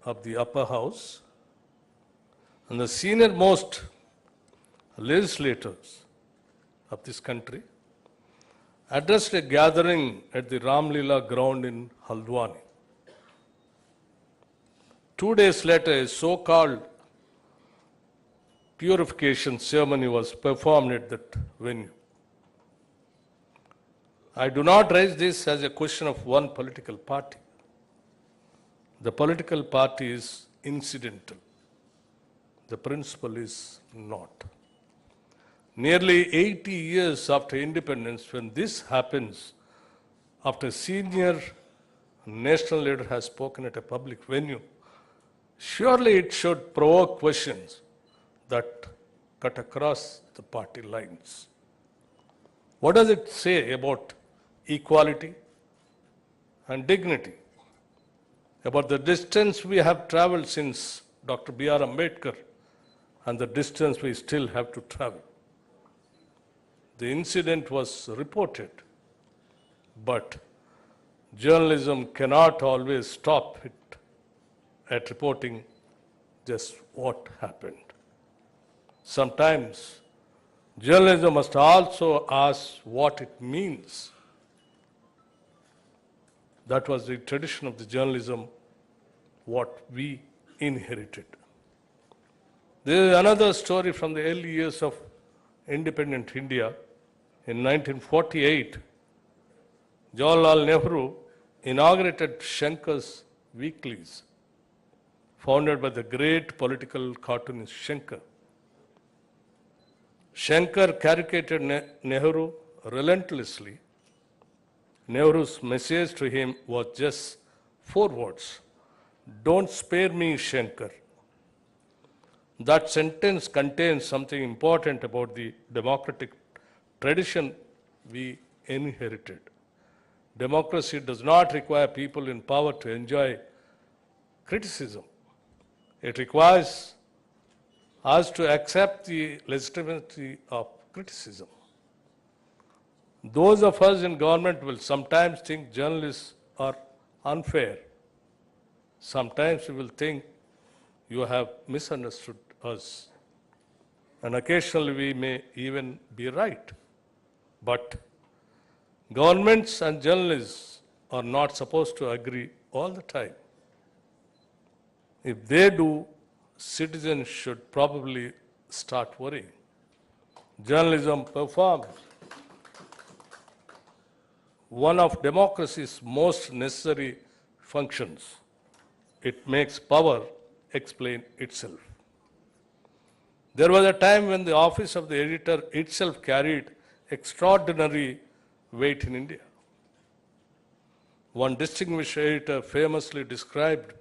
Speaker 5: of the upper house and the senior most legislators of this country addressed a gathering at the Ramlila ground in Haldwani. 2 days later, a so-called purification ceremony was performed at that venue. I do not raise this as a question of one political party. The political party is incidental. The principle is not. Nearly 80 years after independence, when this happens, after a senior national leader has spoken at a public venue, surely it should provoke questions that cut across the party lines. What does it say about equality and dignity? About the distance we have traveled since Dr. B.R. Ambedkar and the distance we still have to travel. The incident was reported, but journalism cannot always stop it at reporting just what happened. Sometimes journalism must also ask what it means. That was the tradition of the journalism, what we inherited. There is another story from the early years of independent India. In 1948, Jawaharlal Nehru inaugurated Shankar's weeklies, founded by the great political cartoonist Shankar. Shankar caricatured Nehru relentlessly. Nehru's message to him was just 4 words: "Don't spare me, Shankar." That sentence contains something important about the democratic tradition we inherited. Democracy does not require people in power to enjoy criticism. It requires us to accept the legitimacy of criticism. Those of us in government will sometimes think journalists are unfair. Sometimes we will think you have misunderstood us. And occasionally we may even be right. But governments and journalists are not supposed to agree all the time. If they do, citizens should probably start worrying. Journalism performs one of democracy's most necessary functions. It makes power explain itself. There was a time when the office of the editor itself carried extraordinary weight in India. One distinguished editor famously described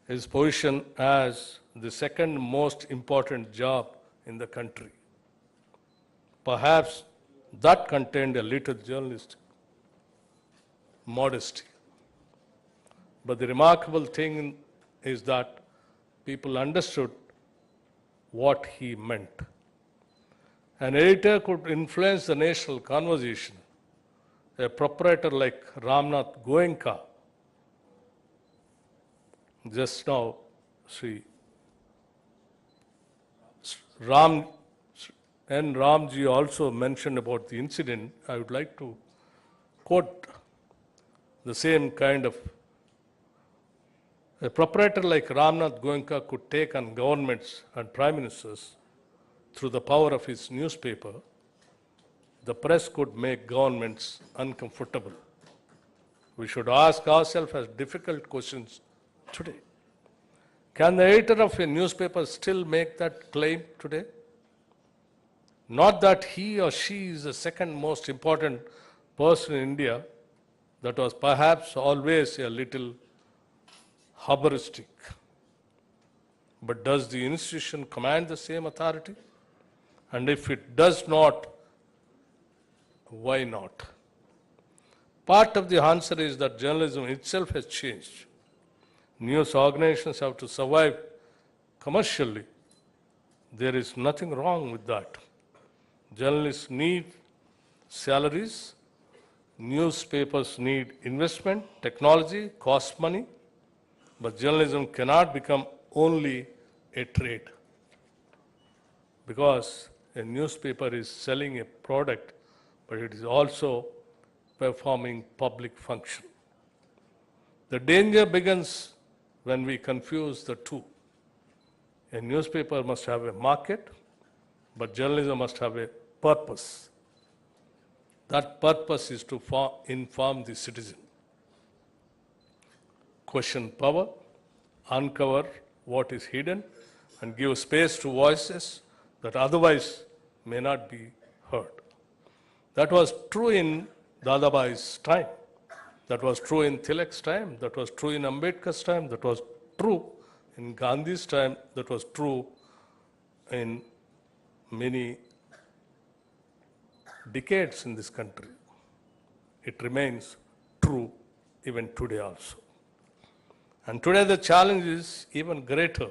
Speaker 5: his position as the second most important job in the country. Perhaps that contained a little journalistic modesty. But the remarkable thing is that people understood what he meant. An editor could influence the national conversation. A proprietor like Ramnath Goenka, just now Sri Ramji also mentioned about the incident. I would like to quote the same kind of A proprietor like Ramnath Goenka could take on governments and prime ministers through the power of his newspaper. The press could make governments uncomfortable. We should ask ourselves as difficult questions today. Can the editor of a newspaper still make that claim today? Not that he or she is the second most important person in India. That was perhaps always a little hubristic. But does the institution command the same authority? And if it does not, why not? Part of the answer is that journalism itself has changed. News organizations have to survive commercially. There is nothing wrong with that. Journalists need salaries. Newspapers need investment, technology, cost money. But journalism cannot become only a trade. Because a newspaper is selling a product, but it is also performing public function. The danger begins when we confuse the two. A newspaper must have a market, but journalism must have a purpose. That purpose is to inform the citizen, question power, uncover what is hidden, and give space to voices that otherwise may not be heard. That was true in Dadabhai's time. That was true in Tilak's time. That was true in Ambedkar's time. That was true in Gandhi's time. That was true in many decades in this country. It remains true even today also. And today the challenge is even greater.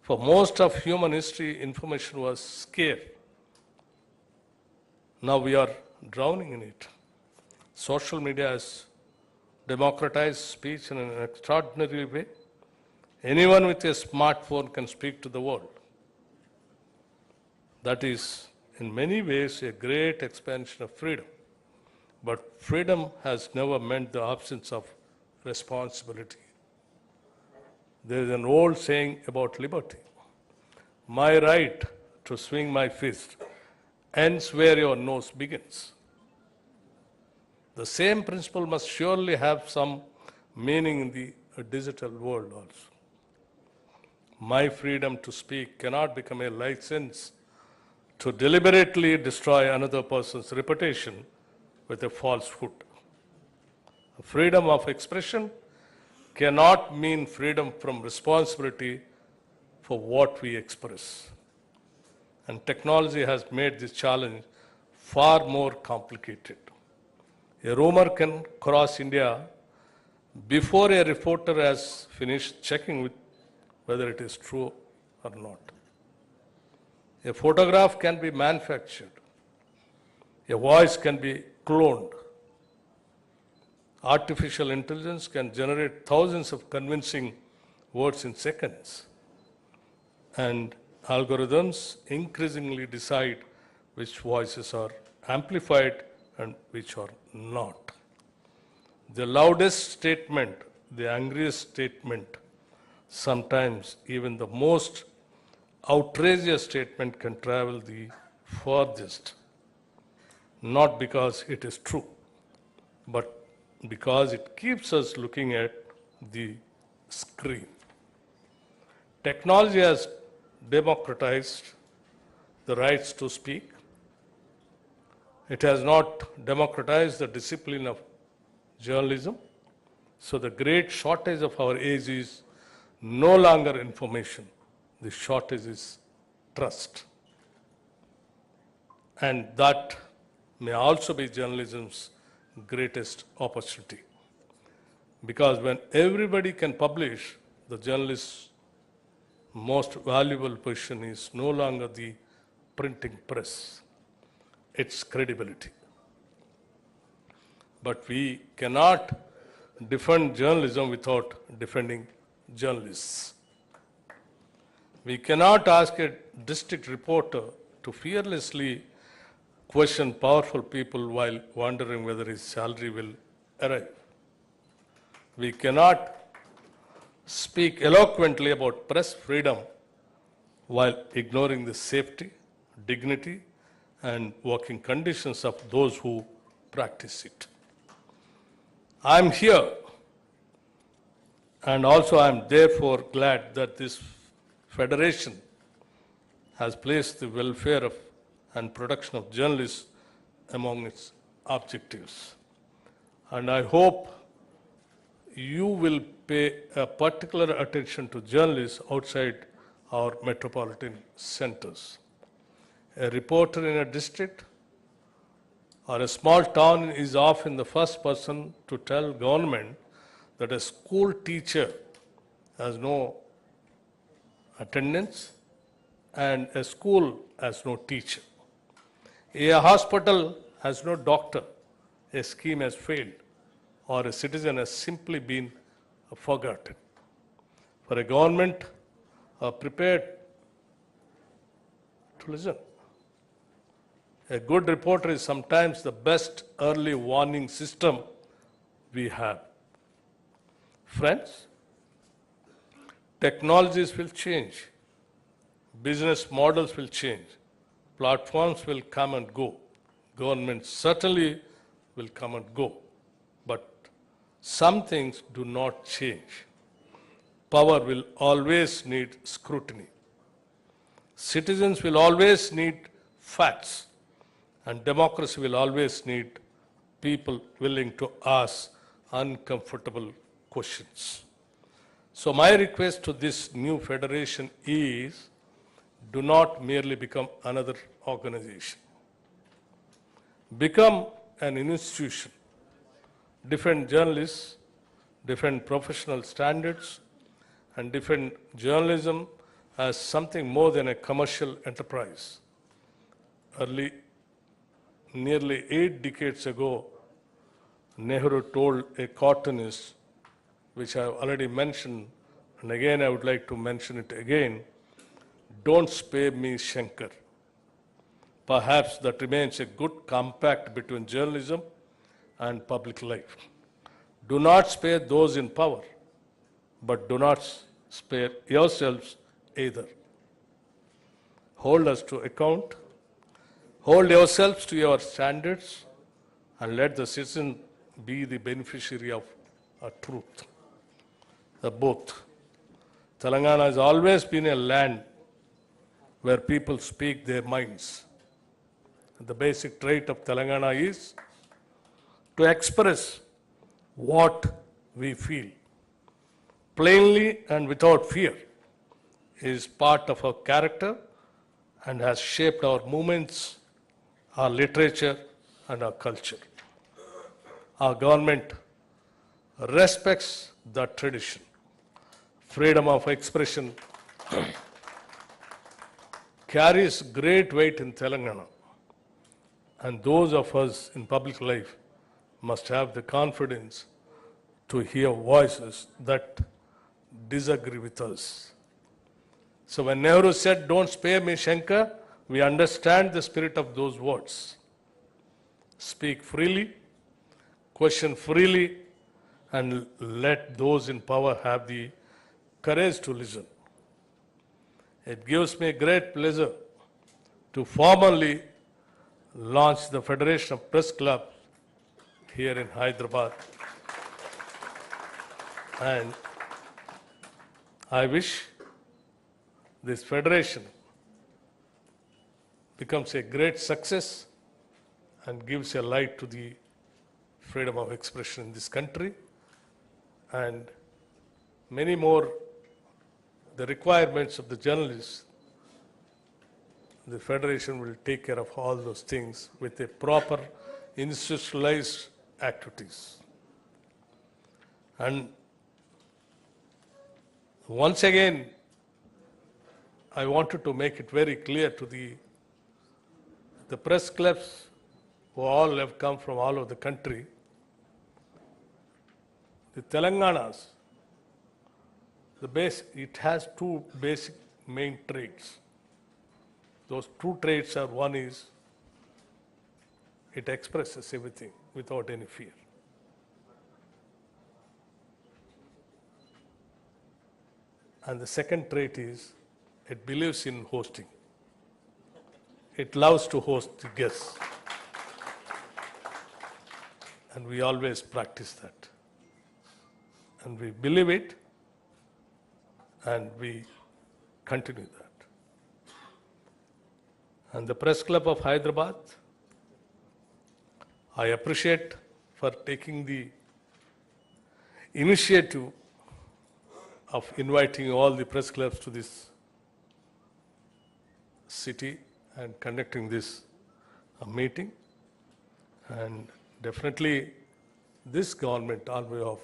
Speaker 5: For most of human history, information was scarce. Now we are drowning in it. Social media has democratized speech in an extraordinary way. Anyone with a smartphone can speak to the world. That is, in many ways, a great expansion of freedom. But freedom has never meant the absence of responsibility. There is an old saying about liberty. My right to swing my fist ends where your nose begins. The same principle must surely have some meaning in the digital world also. My freedom to speak cannot become a license to deliberately destroy another person's reputation with a falsehood. Freedom of expression cannot mean freedom from responsibility for what we express. And technology has made this challenge far more complicated. A rumor can cross India before a reporter has finished checking with whether it is true or not. A photograph can be manufactured. A voice can be cloned. Artificial intelligence can generate thousands of convincing words in seconds. And algorithms increasingly decide which voices are amplified and which are not. The loudest statement, the angriest statement, sometimes even the most outrageous statement can travel the farthest, not because it is true, but because it keeps us looking at the screen. Technology has democratized the rights to speak. It has not democratized the discipline of journalism. So the great shortage of our age is no longer information. The shortage is trust. And that may also be journalism's greatest opportunity. Because when everybody can publish, the journalist's most valuable position is no longer the printing press, its credibility. But we cannot defend journalism without defending journalists. We cannot ask a district reporter to fearlessly question powerful people while wondering whether his salary will arrive. We cannot speak eloquently about press freedom while ignoring the safety, dignity, and working conditions of those who practice it. I'm here, and also I'm therefore glad that this federation has placed the welfare of and protection of journalists among its objectives. And I hope you will pay a particular attention to journalists outside our metropolitan centers. A reporter in a district or a small town is often the first person to tell government that a school teacher has no attendance and a school has no teacher. A hospital has no doctor, a scheme has failed, or a citizen has simply been forgotten. For a government prepared to listen. A good reporter is sometimes the best early warning system we have. Friends, technologies will change, business models will change, platforms will come and go, governments certainly will come and go, but some things do not change. Power will always need scrutiny. Citizens will always need facts, and democracy will always need people willing to ask uncomfortable questions. So my request to this new federation is, do not merely become another organization. Become an institution. Different journalists, different professional standards, and different journalism as something more than a commercial enterprise. Nearly 8 decades ago, Nehru told a cartoonist, which I have already mentioned, and again I would like to mention it again, don't spare me, Shankar. Perhaps that remains a good compact between journalism and public life. Do not spare those in power, but do not spare yourselves either. Hold us to account. Hold yourselves to your standards and let the citizen be the beneficiary of truth. The both. Telangana has always been a land where people speak their minds. The basic trait of Telangana is to express what we feel. Plainly and without fear is part of our character and has shaped our movements, our literature, and our culture. Our government respects that tradition. Freedom of expression carries great weight in Telangana, and those of us in public life must have the confidence to hear voices that disagree with us. So when Nehru said, don't spare me, Shankar, we understand the spirit of those words. Speak freely, question freely, and let those in power have the courage to listen. It gives me great pleasure to formally launch the Federation of Press Club here in Hyderabad. And I wish this federation becomes a great success and gives a light to the freedom of expression in this country, and many more the requirements of the journalists. The federation will take care of all those things with a proper institutionalized activities. And once again, I wanted to make it very clear to the press clubs who all have come from all over the country. The Telangana's, it has two basic main traits. Those two traits are, one is, it expresses everything without any fear. And the second trait is it believes in hosting. It loves to host the guests. And we always practice that. And we believe it, and we continue that. And the Press Club of Hyderabad, I appreciate for taking the initiative of inviting all the press clubs to this city and conducting this meeting. And definitely this government, on behalf of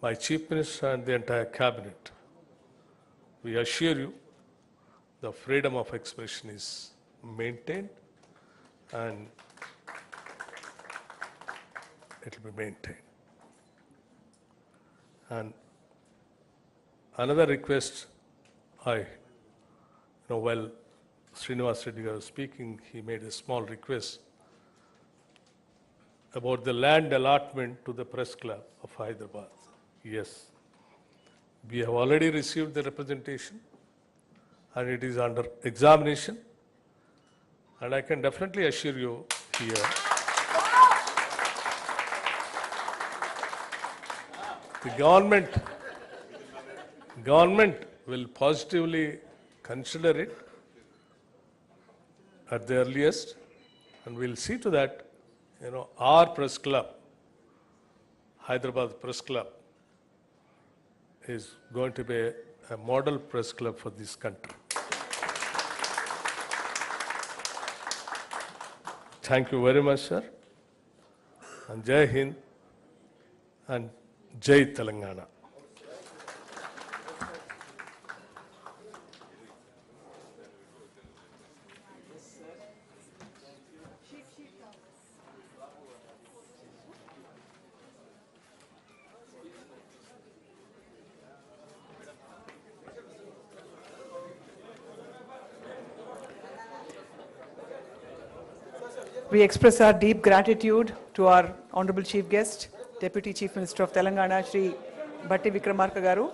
Speaker 5: my Chief Minister and the entire cabinet, we assure you the freedom of expression is maintained and it will be maintained. And another request, while Srinivas Reddy was speaking, he made a small request about the land allotment to the Press Club of Hyderabad. Yes, we have already received the representation and it is under examination. And I can definitely assure you here, the government will positively consider it at the earliest, and we'll see to that, our press club, Hyderabad Press Club, is going to be a model press club for this country. Thank you very much, sir. And Jai Hind and Jai Telangana.
Speaker 2: We express our deep gratitude to our Honorable Chief Guest, Deputy Chief Minister of Telangana, Shri Bhatti Vikramarka Garu,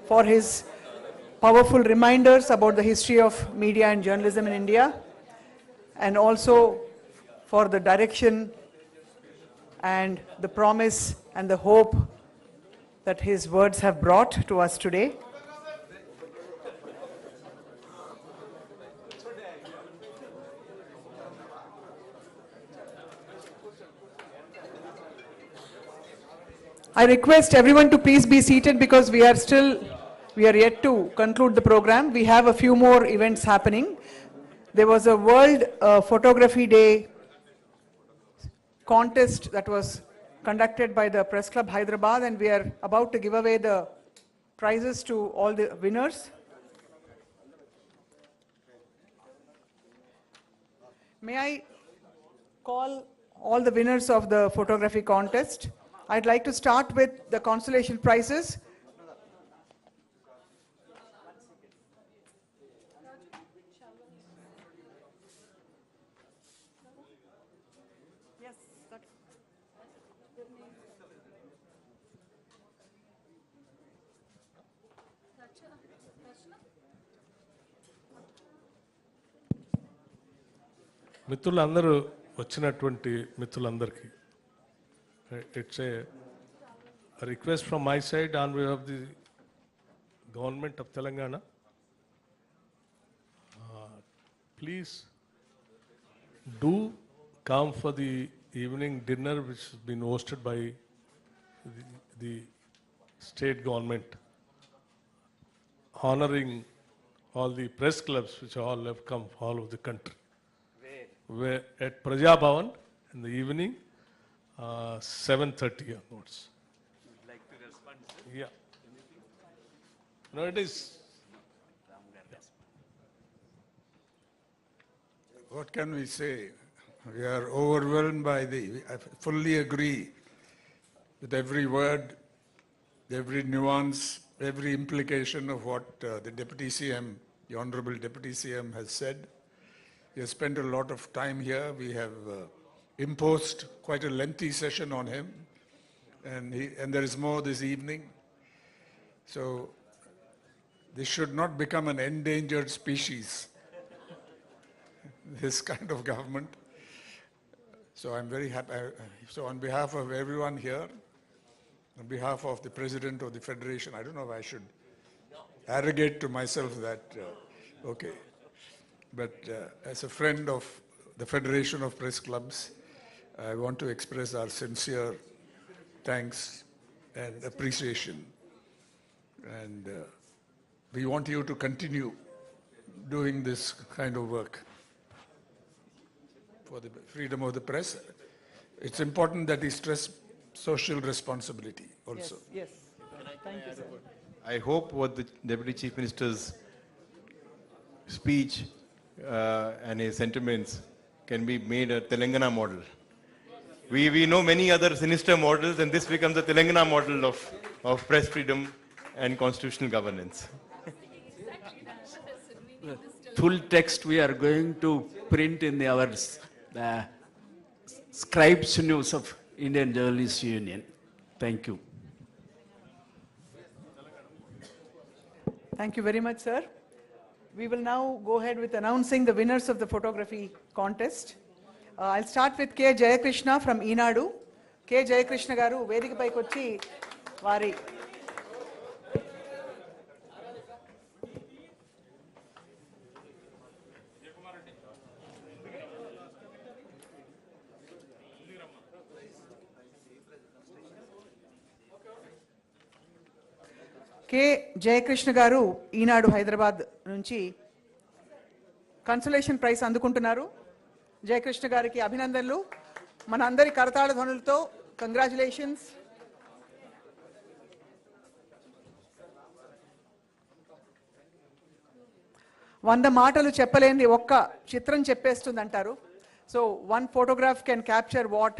Speaker 2: for his powerful reminders about the history of media and journalism in India, and also for the direction and the promise and the hope that his words have brought to us today. I request everyone to please be seated because we are yet to conclude the program. We have a few more events happening. There was a World Photography Day contest that was conducted by the Press Club Hyderabad, and we are about to give away the prizes to all the winners. May I call all the winners of the photography contest? I'd like to start with the consolation prizes. Yes,
Speaker 5: మిత్రులందరూ వచ్చినటువంటి మిత్రులందరికీ it's a request from my side on behalf of the government of Telangana. Please do come for the evening dinner which has been hosted by the state government, honoring all the press clubs which all have come all over the country. Where at PRAJAVANI in the evening, 7:30 onwards. Would like to respond, sir? Yeah. No, it is.
Speaker 3: What can we say? We are overwhelmed by I fully agree with every word, every nuance, every implication of what the Deputy CM, the Honorable Deputy CM has said. He has spent a lot of time here. We have imposed quite a lengthy session on him, and there is more this evening. So this should not become an endangered species, this kind of government. So I'm very happy. So on behalf of everyone here, on behalf of the President of the Federation, I don't know if I should arrogate to myself that, okay. But as a friend of the Federation of Press Clubs, I want to express our sincere thanks and appreciation. And we want you to continue doing this kind of work for the freedom of the press. It's important that we stress social responsibility also.
Speaker 2: Yes. Thank you, sir.
Speaker 1: I hope what the Deputy Chief Minister's speech and his sentiments can be made a Telangana model. We know many other sinister models, and this becomes a Telangana model of press freedom and constitutional governance.
Speaker 4: Full text we are going to print in our Scribes News of Indian Journalists Union. Thank you.
Speaker 2: Thank you very much, sir. We will now go ahead with announcing the winners of the photography contest. I'll start with K. Jayakrishna from Enadu. K. Jayakrishna garu Vedika paiki vachi vari K. Jayakrishna garu Enadu Hyderabad nunchi consolation prize అందుకుంటున్నారు. జయకృష్ణ గారికి అభినందనలు. మనందరి కరతాళ ధ్వనులతో congratulations. వంద మాటలు చెప్పలేనిది ఒక్క చిత్రం చెప్పేస్తుంది అంటారు. So one photograph can capture what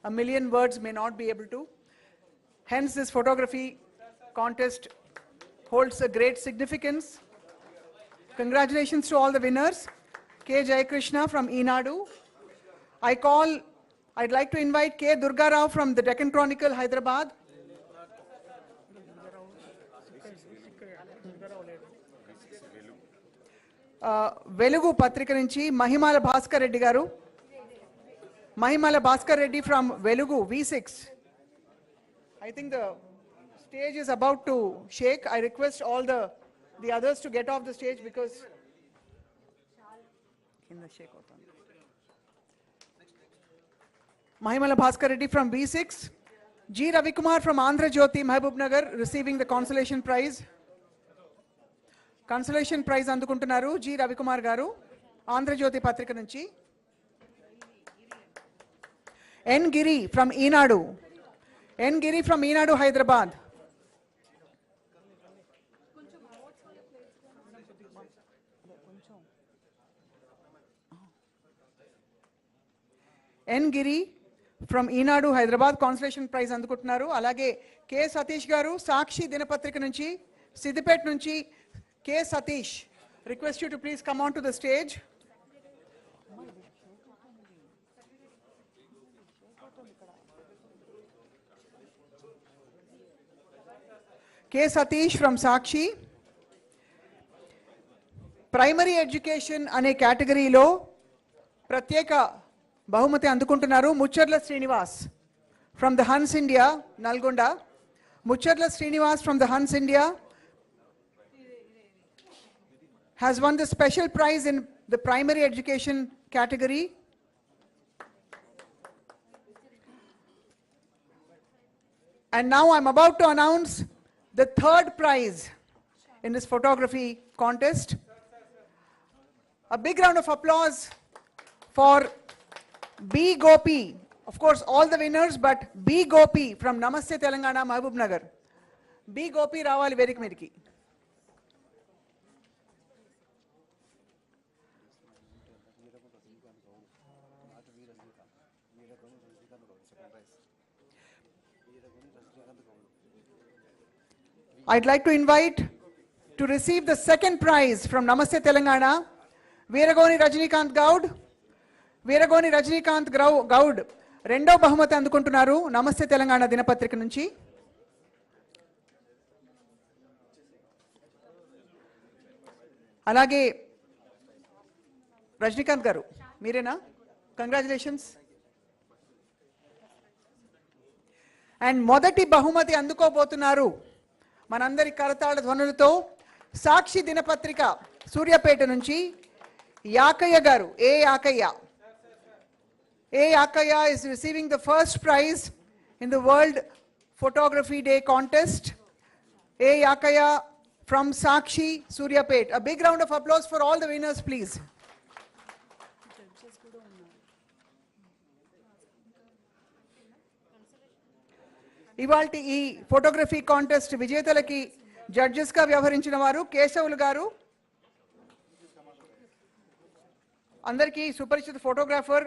Speaker 2: a million words may not be able to. Hence this photography contest holds a great significance. Congratulations to all the winners. K. Jayakrishna from Enadu. I'd like to invite K. Durga Rao from the Deccan Chronicle, Hyderabad. Velugu Patrika nunchi Mahimala Bhaskar Reddy garu. Mahimala Bhaskar Reddy from Velugu, V6. I think the stage is about to shake. I request all the others to get off the stage because in the shake. Mahimala Bhaskar Reddy from V6. G. Ravikumar from Andhra Jyoti, Mahbub Nagar, receiving the consolation prize. Consolation prize అందుకుంటున్నారు G. Ravikumar garu, Andhra Jyoti Patrika nunchi. N. Giri from Enadu. N. Giri from Enadu, Hyderabad. N. Giri from Enadu, Hyderabad, consolation prize అందుకుంటున్నారు. అలాగే K. Satish garu, Sakshi దినపత్రిక నుంచి, సిద్దిపేట నుంచి K. Satish. Request you to please come on to the stage. K. Satish from Sakshi. Primary education అనే కేటగిరీలో ప్రత్యేక బహుమతి అందుకుంటున్నారు Mucherla Srinivas from the Hans India, Nalgonda. Mucharla Srinivas from the Hans India has won the special prize in the primary education category. And now I'm about to announce the third prize in this photography contest. A big round of applause for B. Gopi. Of course, all the winners, but B. Gopi from Namaste Telangana, Mahbub Nagar. B. Gopi Ravali Vedik Miriki. I'd like to invite to receive the second prize from Namaste Telangana, Veeragoni Rajnikant Gaud. Veeragoni Rajnikant Gaud, రెండో బహుమతి అందుకుంటున్నారు నమస్తే తెలంగాణ దినపత్రిక నుంచి. అలాగే రజనీకాంత్ గారు మీరేనా? Congratulations. And మొదటి బహుమతి అందుకోబోతున్నారు మనందరి కరతాళ ధ్వనులతో సాక్షి దినపత్రిక సూర్యాపేట నుంచి యాకయ్య గారు. ఏ Yakaiah. A. Yakaya is receiving the first prize in the World Photography Day contest. A. Yakaya from Sakshi, Suryapet. A big round of applause for all the winners, please. ఇవాల్టి ఈ ఫోటోగ్రఫీ కాంటెస్ట్ విజేతలకి జడ్జెస్గా వ్యవహరించిన వారు కేశవులు గారు. అందరికీ సుపరిచిత ఫోటోగ్రాఫర్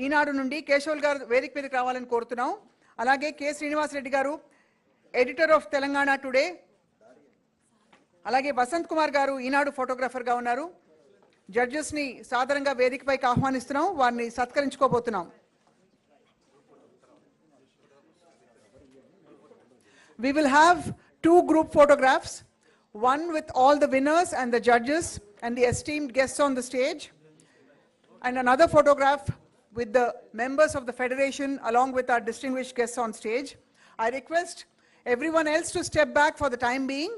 Speaker 2: ఈనాడు నుండి కేశవులు గారు వేదిక మీదకి రావాలని కోరుతున్నాం. అలాగే కె శ్రీనివాసరెడ్డి గారు ఎడిటర్ ఆఫ్ తెలంగాణ టుడే. అలాగే వసంత్ కుమార్ గారు ఈనాడు ఫోటోగ్రాఫర్గా ఉన్నారు. జడ్జెస్ని సాధారణంగా వేదికపైకి ఆహ్వానిస్తున్నాం, వారిని సత్కరించుకోబోతున్నాం. We will have 2 group photographs, one with all the winners and the judges and the esteemed guests on the stage, and another photograph with the members of the federation along with our distinguished guests on stage. I request everyone else to step back for the time being.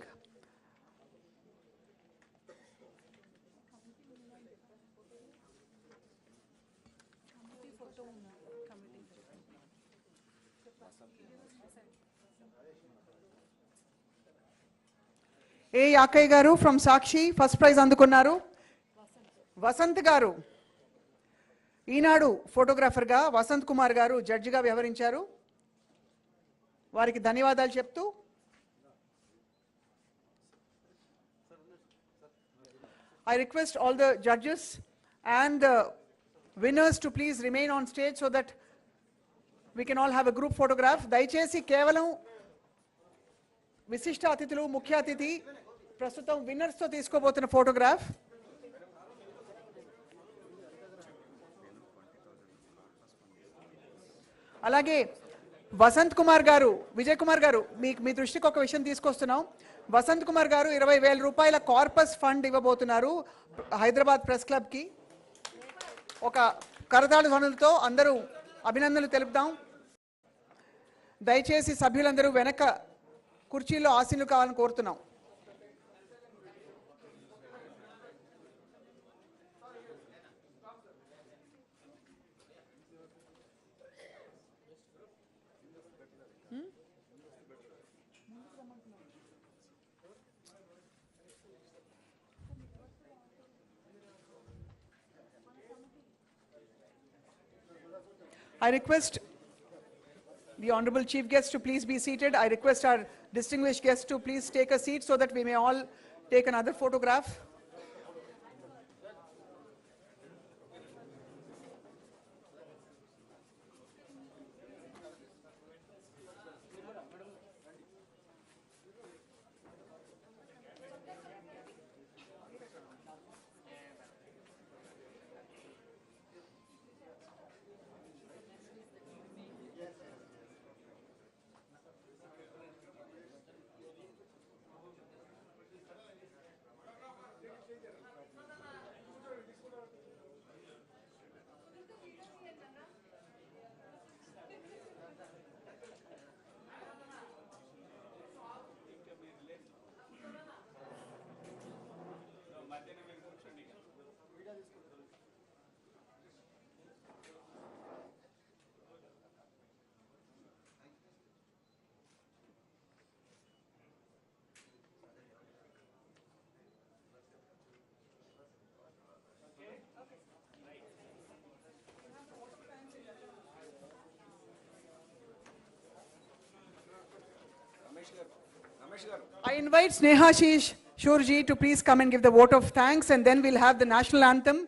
Speaker 2: A. Yakay garu from Sakshi, first prize అందుకున్నారు. వసంత్ గారు ఈనాడు ఫోటోగ్రాఫర్గా, వసంత్ కుమార్ గారు జడ్జిగా వ్యవహరించారు. వారికి ధన్యవాదాలు చెప్తూ I request all the judges and the winners to please remain on stage so that we can all have a group photograph. దయచేసి కేవలం విశిష్ట అతిథులు, ముఖ్య అతిథి ప్రస్తుతం విన్నర్స్తో తీసుకోబోతున్న ఫోటోగ్రాఫ్. అలాగే వసంత్ కుమార్ గారు, విజయ్ కుమార్ గారు, మీ దృష్టికి ఒక విషయం తీసుకొస్తున్నాం. వసంత్ కుమార్ గారు 20,000 రూపాయల కార్పస్ ఫండ్ ఇవ్వబోతున్నారు హైదరాబాద్ ప్రెస్ క్లబ్కి. ఒక కరతాళ ధ్వనులతో అందరూ అభినందనలు తెలుపుదాం. దయచేసి సభ్యులందరూ వెనక కుర్చీలో ఆసీనులు కావాలని కోరుతున్నాం. I request the Honorable Chief Guest to please be seated. I request our distinguished guests to please take a seat so that we may all take another photograph. I invite Snehashish Shurji to please come and give the vote of thanks, and then we'll have the national anthem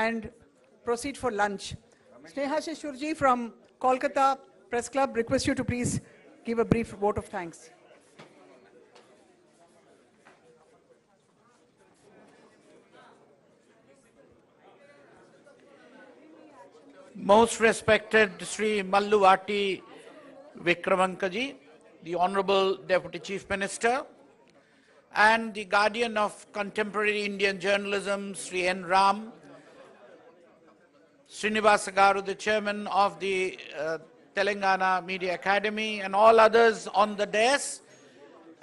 Speaker 2: and proceed for lunch. Snehashish Shurji from Kolkata Press Club requests you to please give a brief vote of thanks.
Speaker 6: Most respected Sri Mallu Bhatti Vikramarka ji, the Honorable Deputy Chief Minister, and the guardian of contemporary Indian journalism, Sri N. Ram, Srinivasa Garu, the chairman of the Telangana Media Academy, and all others on the dais,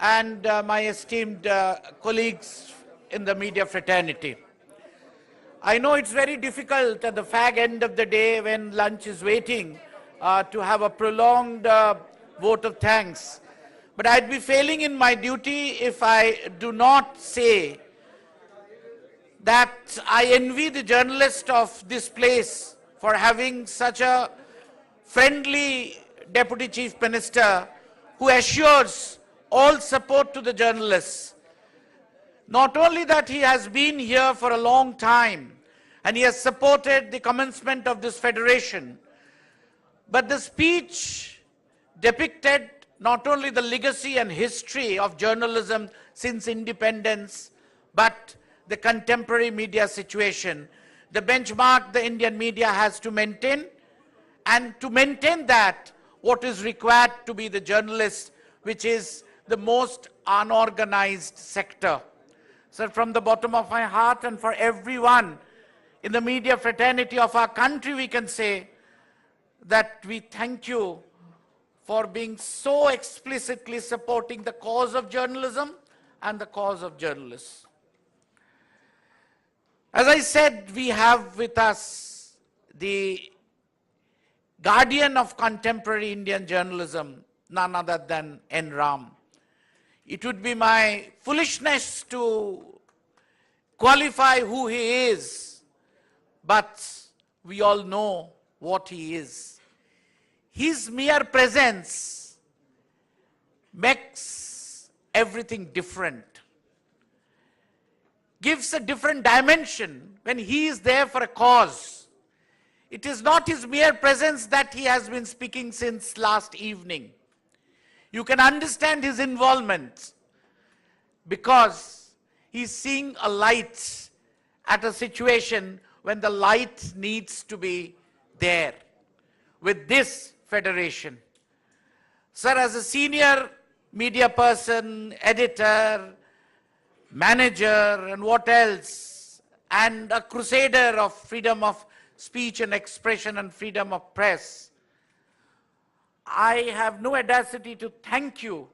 Speaker 6: and my esteemed colleagues in the media fraternity. I know it's very difficult at the fag end of the day when lunch is waiting to have a prolonged vote of thanks. But I'd be failing in my duty if I do not say that I envy the journalist of this place for having such a friendly Deputy Chief Minister who assures all support to the journalists. Not only that he has been here for a long time and he has supported the commencement of this federation, but the speech depicted not only the legacy and history of journalism since independence, but the contemporary media situation, the benchmark the Indian media has to maintain, and to maintain that, what is required to be the journalist, which is the most unorganized sector. So from the bottom of my heart and for everyone in the media fraternity of our country, we can say that we thank you for being so explicitly supporting the cause of journalism and the cause of journalists. As I said, we have with us the guardian of contemporary Indian journalism, none other than N. Ram. It would be my foolishness to qualify who he is, but we all know what he is. His mere presence makes everything different, gives a different dimension when he is there for a cause. It is not his mere presence that he has been speaking since last evening. You can understand his involvement because he's seeing a light at a situation when the light needs to be there with this federation. Sir, as a senior media person, editor, manager, and what else, and a crusader of freedom of speech and expression and freedom of press, I have no audacity to thank you,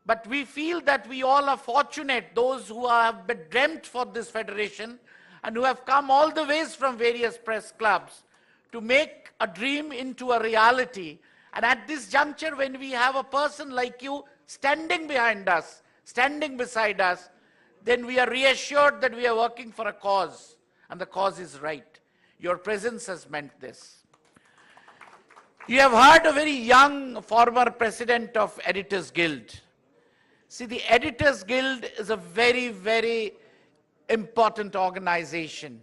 Speaker 6: but we feel that we all are fortunate, those who have been dreamt for this federation and who have come all the ways from various press clubs to make a dream into a reality. And at this juncture, when we have a person like you standing behind us, standing beside us, then we are reassured that we are working for a cause, and the cause is right. Your presence has meant this. You have heard a very young former president of Editors Guild. See, the Editors Guild is a very, very important organization.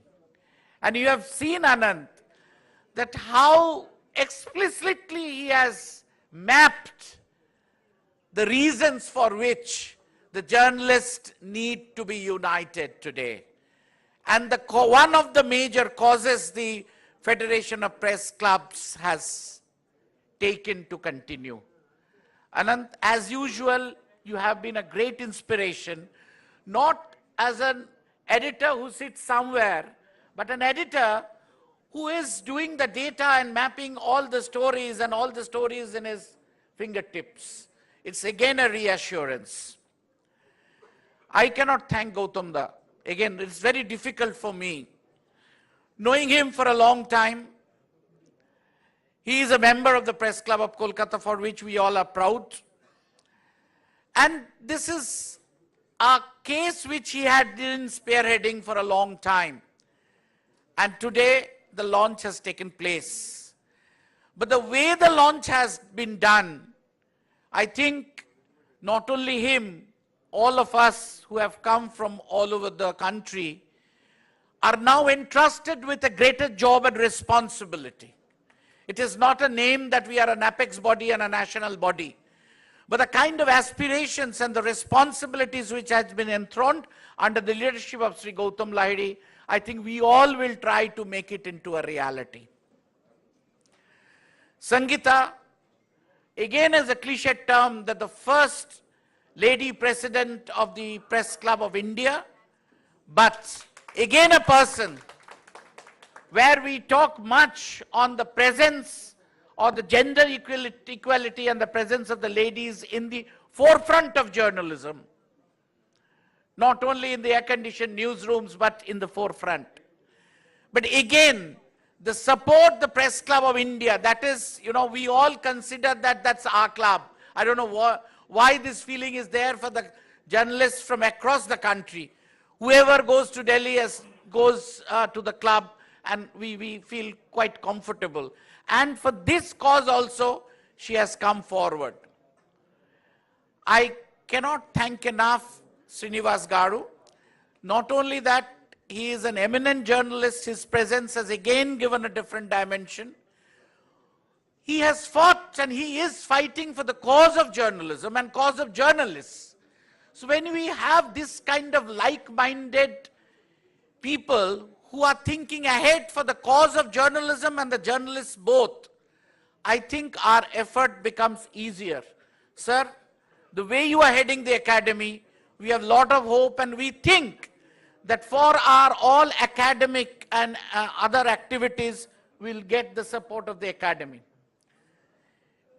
Speaker 6: And you have seen, Anand, that how explicitly he has mapped the reasons for which the journalists need to be united today. And one of the major causes the Federation of Press Clubs has taken to continue. Anand, as usual, you have been a great inspiration, not as an editor who sits somewhere, but an editor who is doing the data and mapping all the stories and all the stories in his fingertips. It's again a reassurance. I cannot thank Gautam Da. Again, it's very difficult for me. Knowing him for a long time, he is a member of the Press Club of Kolkata, for which we all are proud. And this is a case which he had been spearheading for a long time. And today, the launch has taken place. But the way the launch has been done, I think not only him, all of us who have come from all over the country are now entrusted with a greater job and responsibility. It is not a name that we are an apex body and a national body, but the kind of aspirations and the responsibilities which has been enthroned under the leadership of Sri Gautam Lahiri, I think we all will try to make it into a reality. Sangeeta, again is a cliched term that the first lady president of the Press Club of India, but again a person where we talk much on the presence or the gender equality and the presence of the ladies in the forefront of journalism, not only in the air-conditioned newsrooms, but in the forefront. But again, the support the Press Club of India, that is, we all consider that that's our club. I don't know why this feeling is there for the journalists from across the country. Whoever goes to Delhi goes to the club, and we feel quite comfortable. And for this cause also, she has come forward. I cannot thank enough Srinivas Garu. Not only that, he is an eminent journalist. His presence has again given a different dimension. He has fought and he is fighting for the cause of journalism and cause of journalists. So when we have this kind of like-minded people who are thinking ahead for the cause of journalism and the journalists both, I think our effort becomes easier. Sir, the way you are heading the academy, we have a lot of hope, and we think that for our all academic and other activities, we'll get the support of the academy.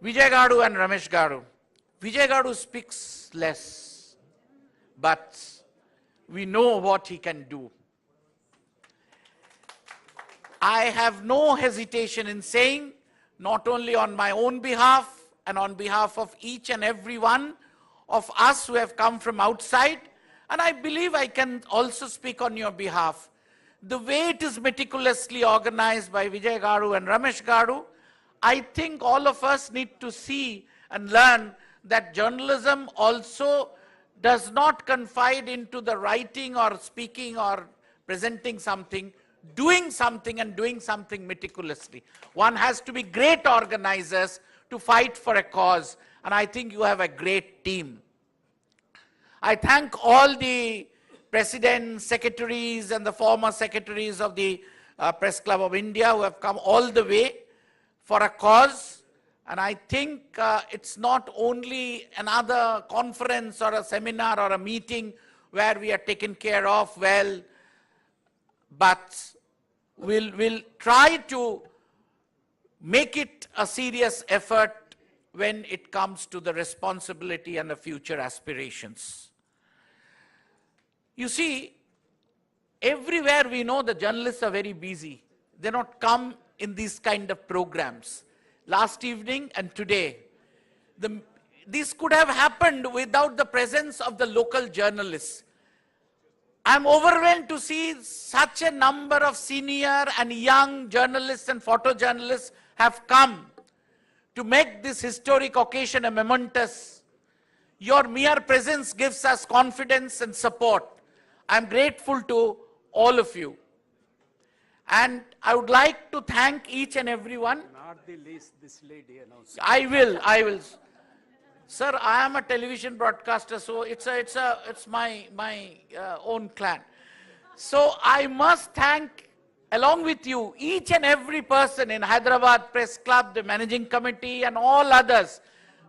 Speaker 6: Vijay Garu and Ramesh Garu. Vijay Garu speaks less, but we know what he can do. I have no hesitation in saying, not only on my own behalf and on behalf of each and every one of us who have come from outside, and I believe I can also speak on your behalf. The way it is meticulously organized by Vijay Garu and Ramesh Garu, I think all of us need to see and learn that journalism also does not confide into the writing or speaking or presenting something, doing something and doing something meticulously. One has to be great organizers to fight for a cause, and I think you have a great team. I thank all the presidents, secretaries, and the former secretaries of the Press Club of India who have come all the way for a cause. And I think it's not only another conference or a seminar or a meeting where we are taken care of well, but we'll try to make it a serious effort when it comes to the responsibility and the future aspirations. You see, everywhere we know the journalists are very busy. They not come in these kind of programs. Last evening and today, this could have happened without the presence of the local journalists. I'm overwhelmed to see such a number of senior and young journalists and photojournalists have come to make this historic occasion a momentous. Your mere presence gives us confidence and support. I'm grateful to all of you. And I would like to thank each and every one.
Speaker 4: Not the least, this lady announced.
Speaker 6: I will. Sir, I am a television broadcaster, so it's my own clan. So I must thank, along with you, each and every person in Hyderabad Press Club, the managing committee, and all others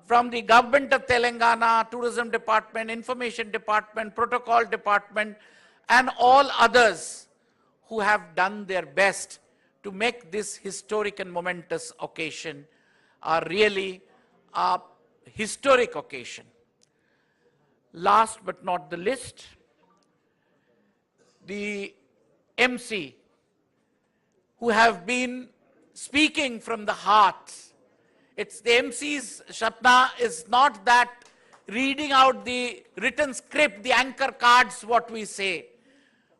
Speaker 6: from the government of Telangana, tourism department, information department, protocol department, and all others who have done their best to make this historic and momentous occasion really a historic occasion. Last but not the least, the MC who have been speaking from the heart. It's the MC's Shatna is not that reading out the written script, the anchor cards, what we say.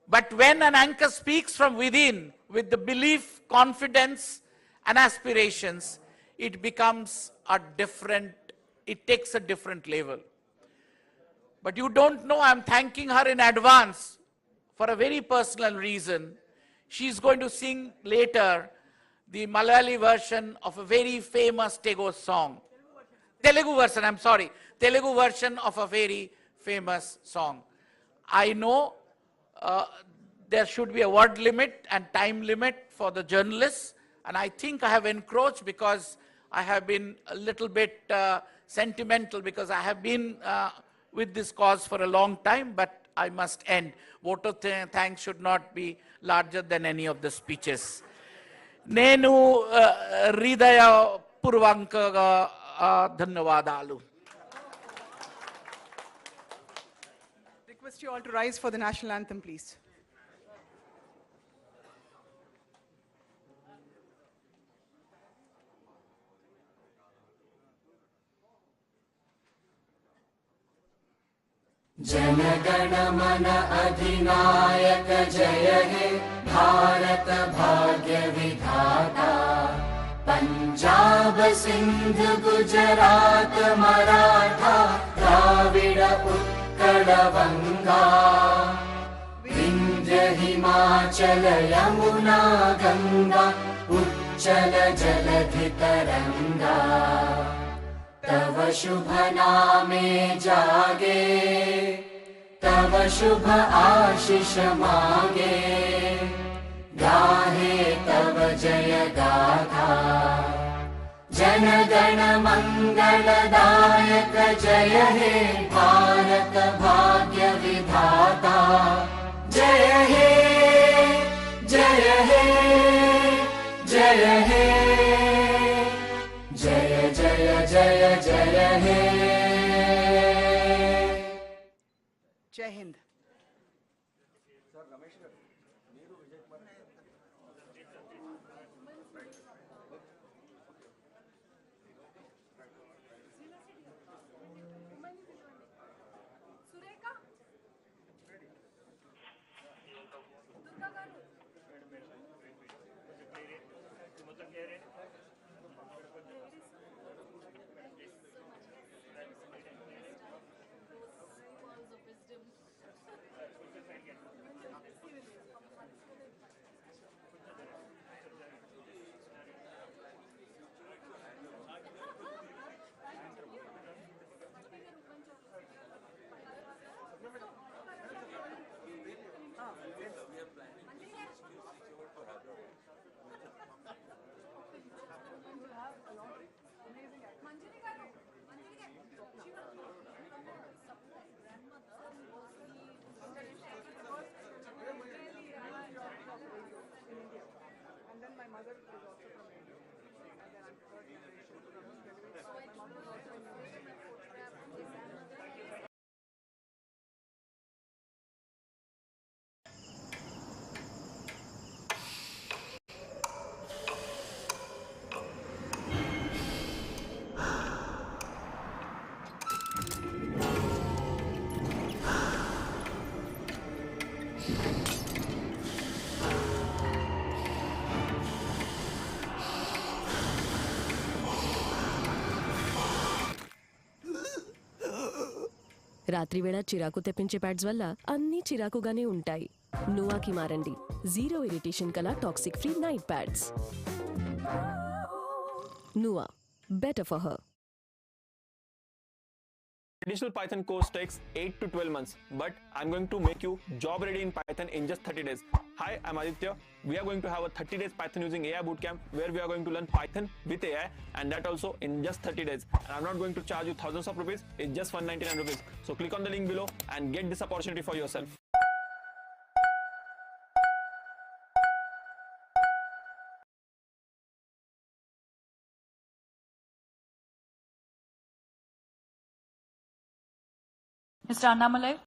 Speaker 6: But when an anchor speaks from within, with the belief, confidence, and aspirations, it becomes a different, it takes a different level. But you don't know, I'm thanking her in advance for a very personal reason. She's going to sing later the Malayali version of a very famous Telugu song. Telugu version of a very famous song. I know there should be a word limit and time limit for the journalists, and I think I have encroached because I have been a little bit sentimental, because I have been with this cause for a long time, but I must end. Vote of thanks should not be larger than any of the speeches. నేను హృదయపూర్వకంగా ధన్యవాదాలు.
Speaker 2: Request you all to rise for the national anthem, please.
Speaker 7: जनगण मन अधिनायक जय हे भारत भाग्य विधाता पंजाब सिंध गुजरात मराठा द्राविड उत्कल बंगा विंध्य हिमाचल यमुना गंगा उच्चल जलधि तरंगा तव शुभ नामे जागे तव शुभ आशीष मागे गाहे तव जय गाथा जन गण मंगलदायक जय हे भारत भाग्य विधाता जय हे जय हे जय हे जय जय जय जय हे
Speaker 2: Jai Hind. And then my mother is also from India. And then I'm third generation from Telugu. My mother is also in India.
Speaker 8: రాత్రివేళ చిరాకు తెప్పించే ప్యాడ్స్ వల్ల అన్నీ చిరాకుగానే ఉంటాయి. నువాకి మారండి. జీరో ఇరిటేషన్ కల toxic free night pads. Nua, better for her.
Speaker 9: Traditional Python course takes 8 to 12 months, but I'm going to make you job ready in Python in just 30 days. Hi, I'm Aditya. We are going to have a 30 days Python using AI bootcamp where we are going to learn Python with AI, and that also in just 30 days. And I'm not going to charge you thousands of rupees, it's just 199 rupees. So click on the link below and get this opportunity for yourself.
Speaker 10: Mr. Annamalai.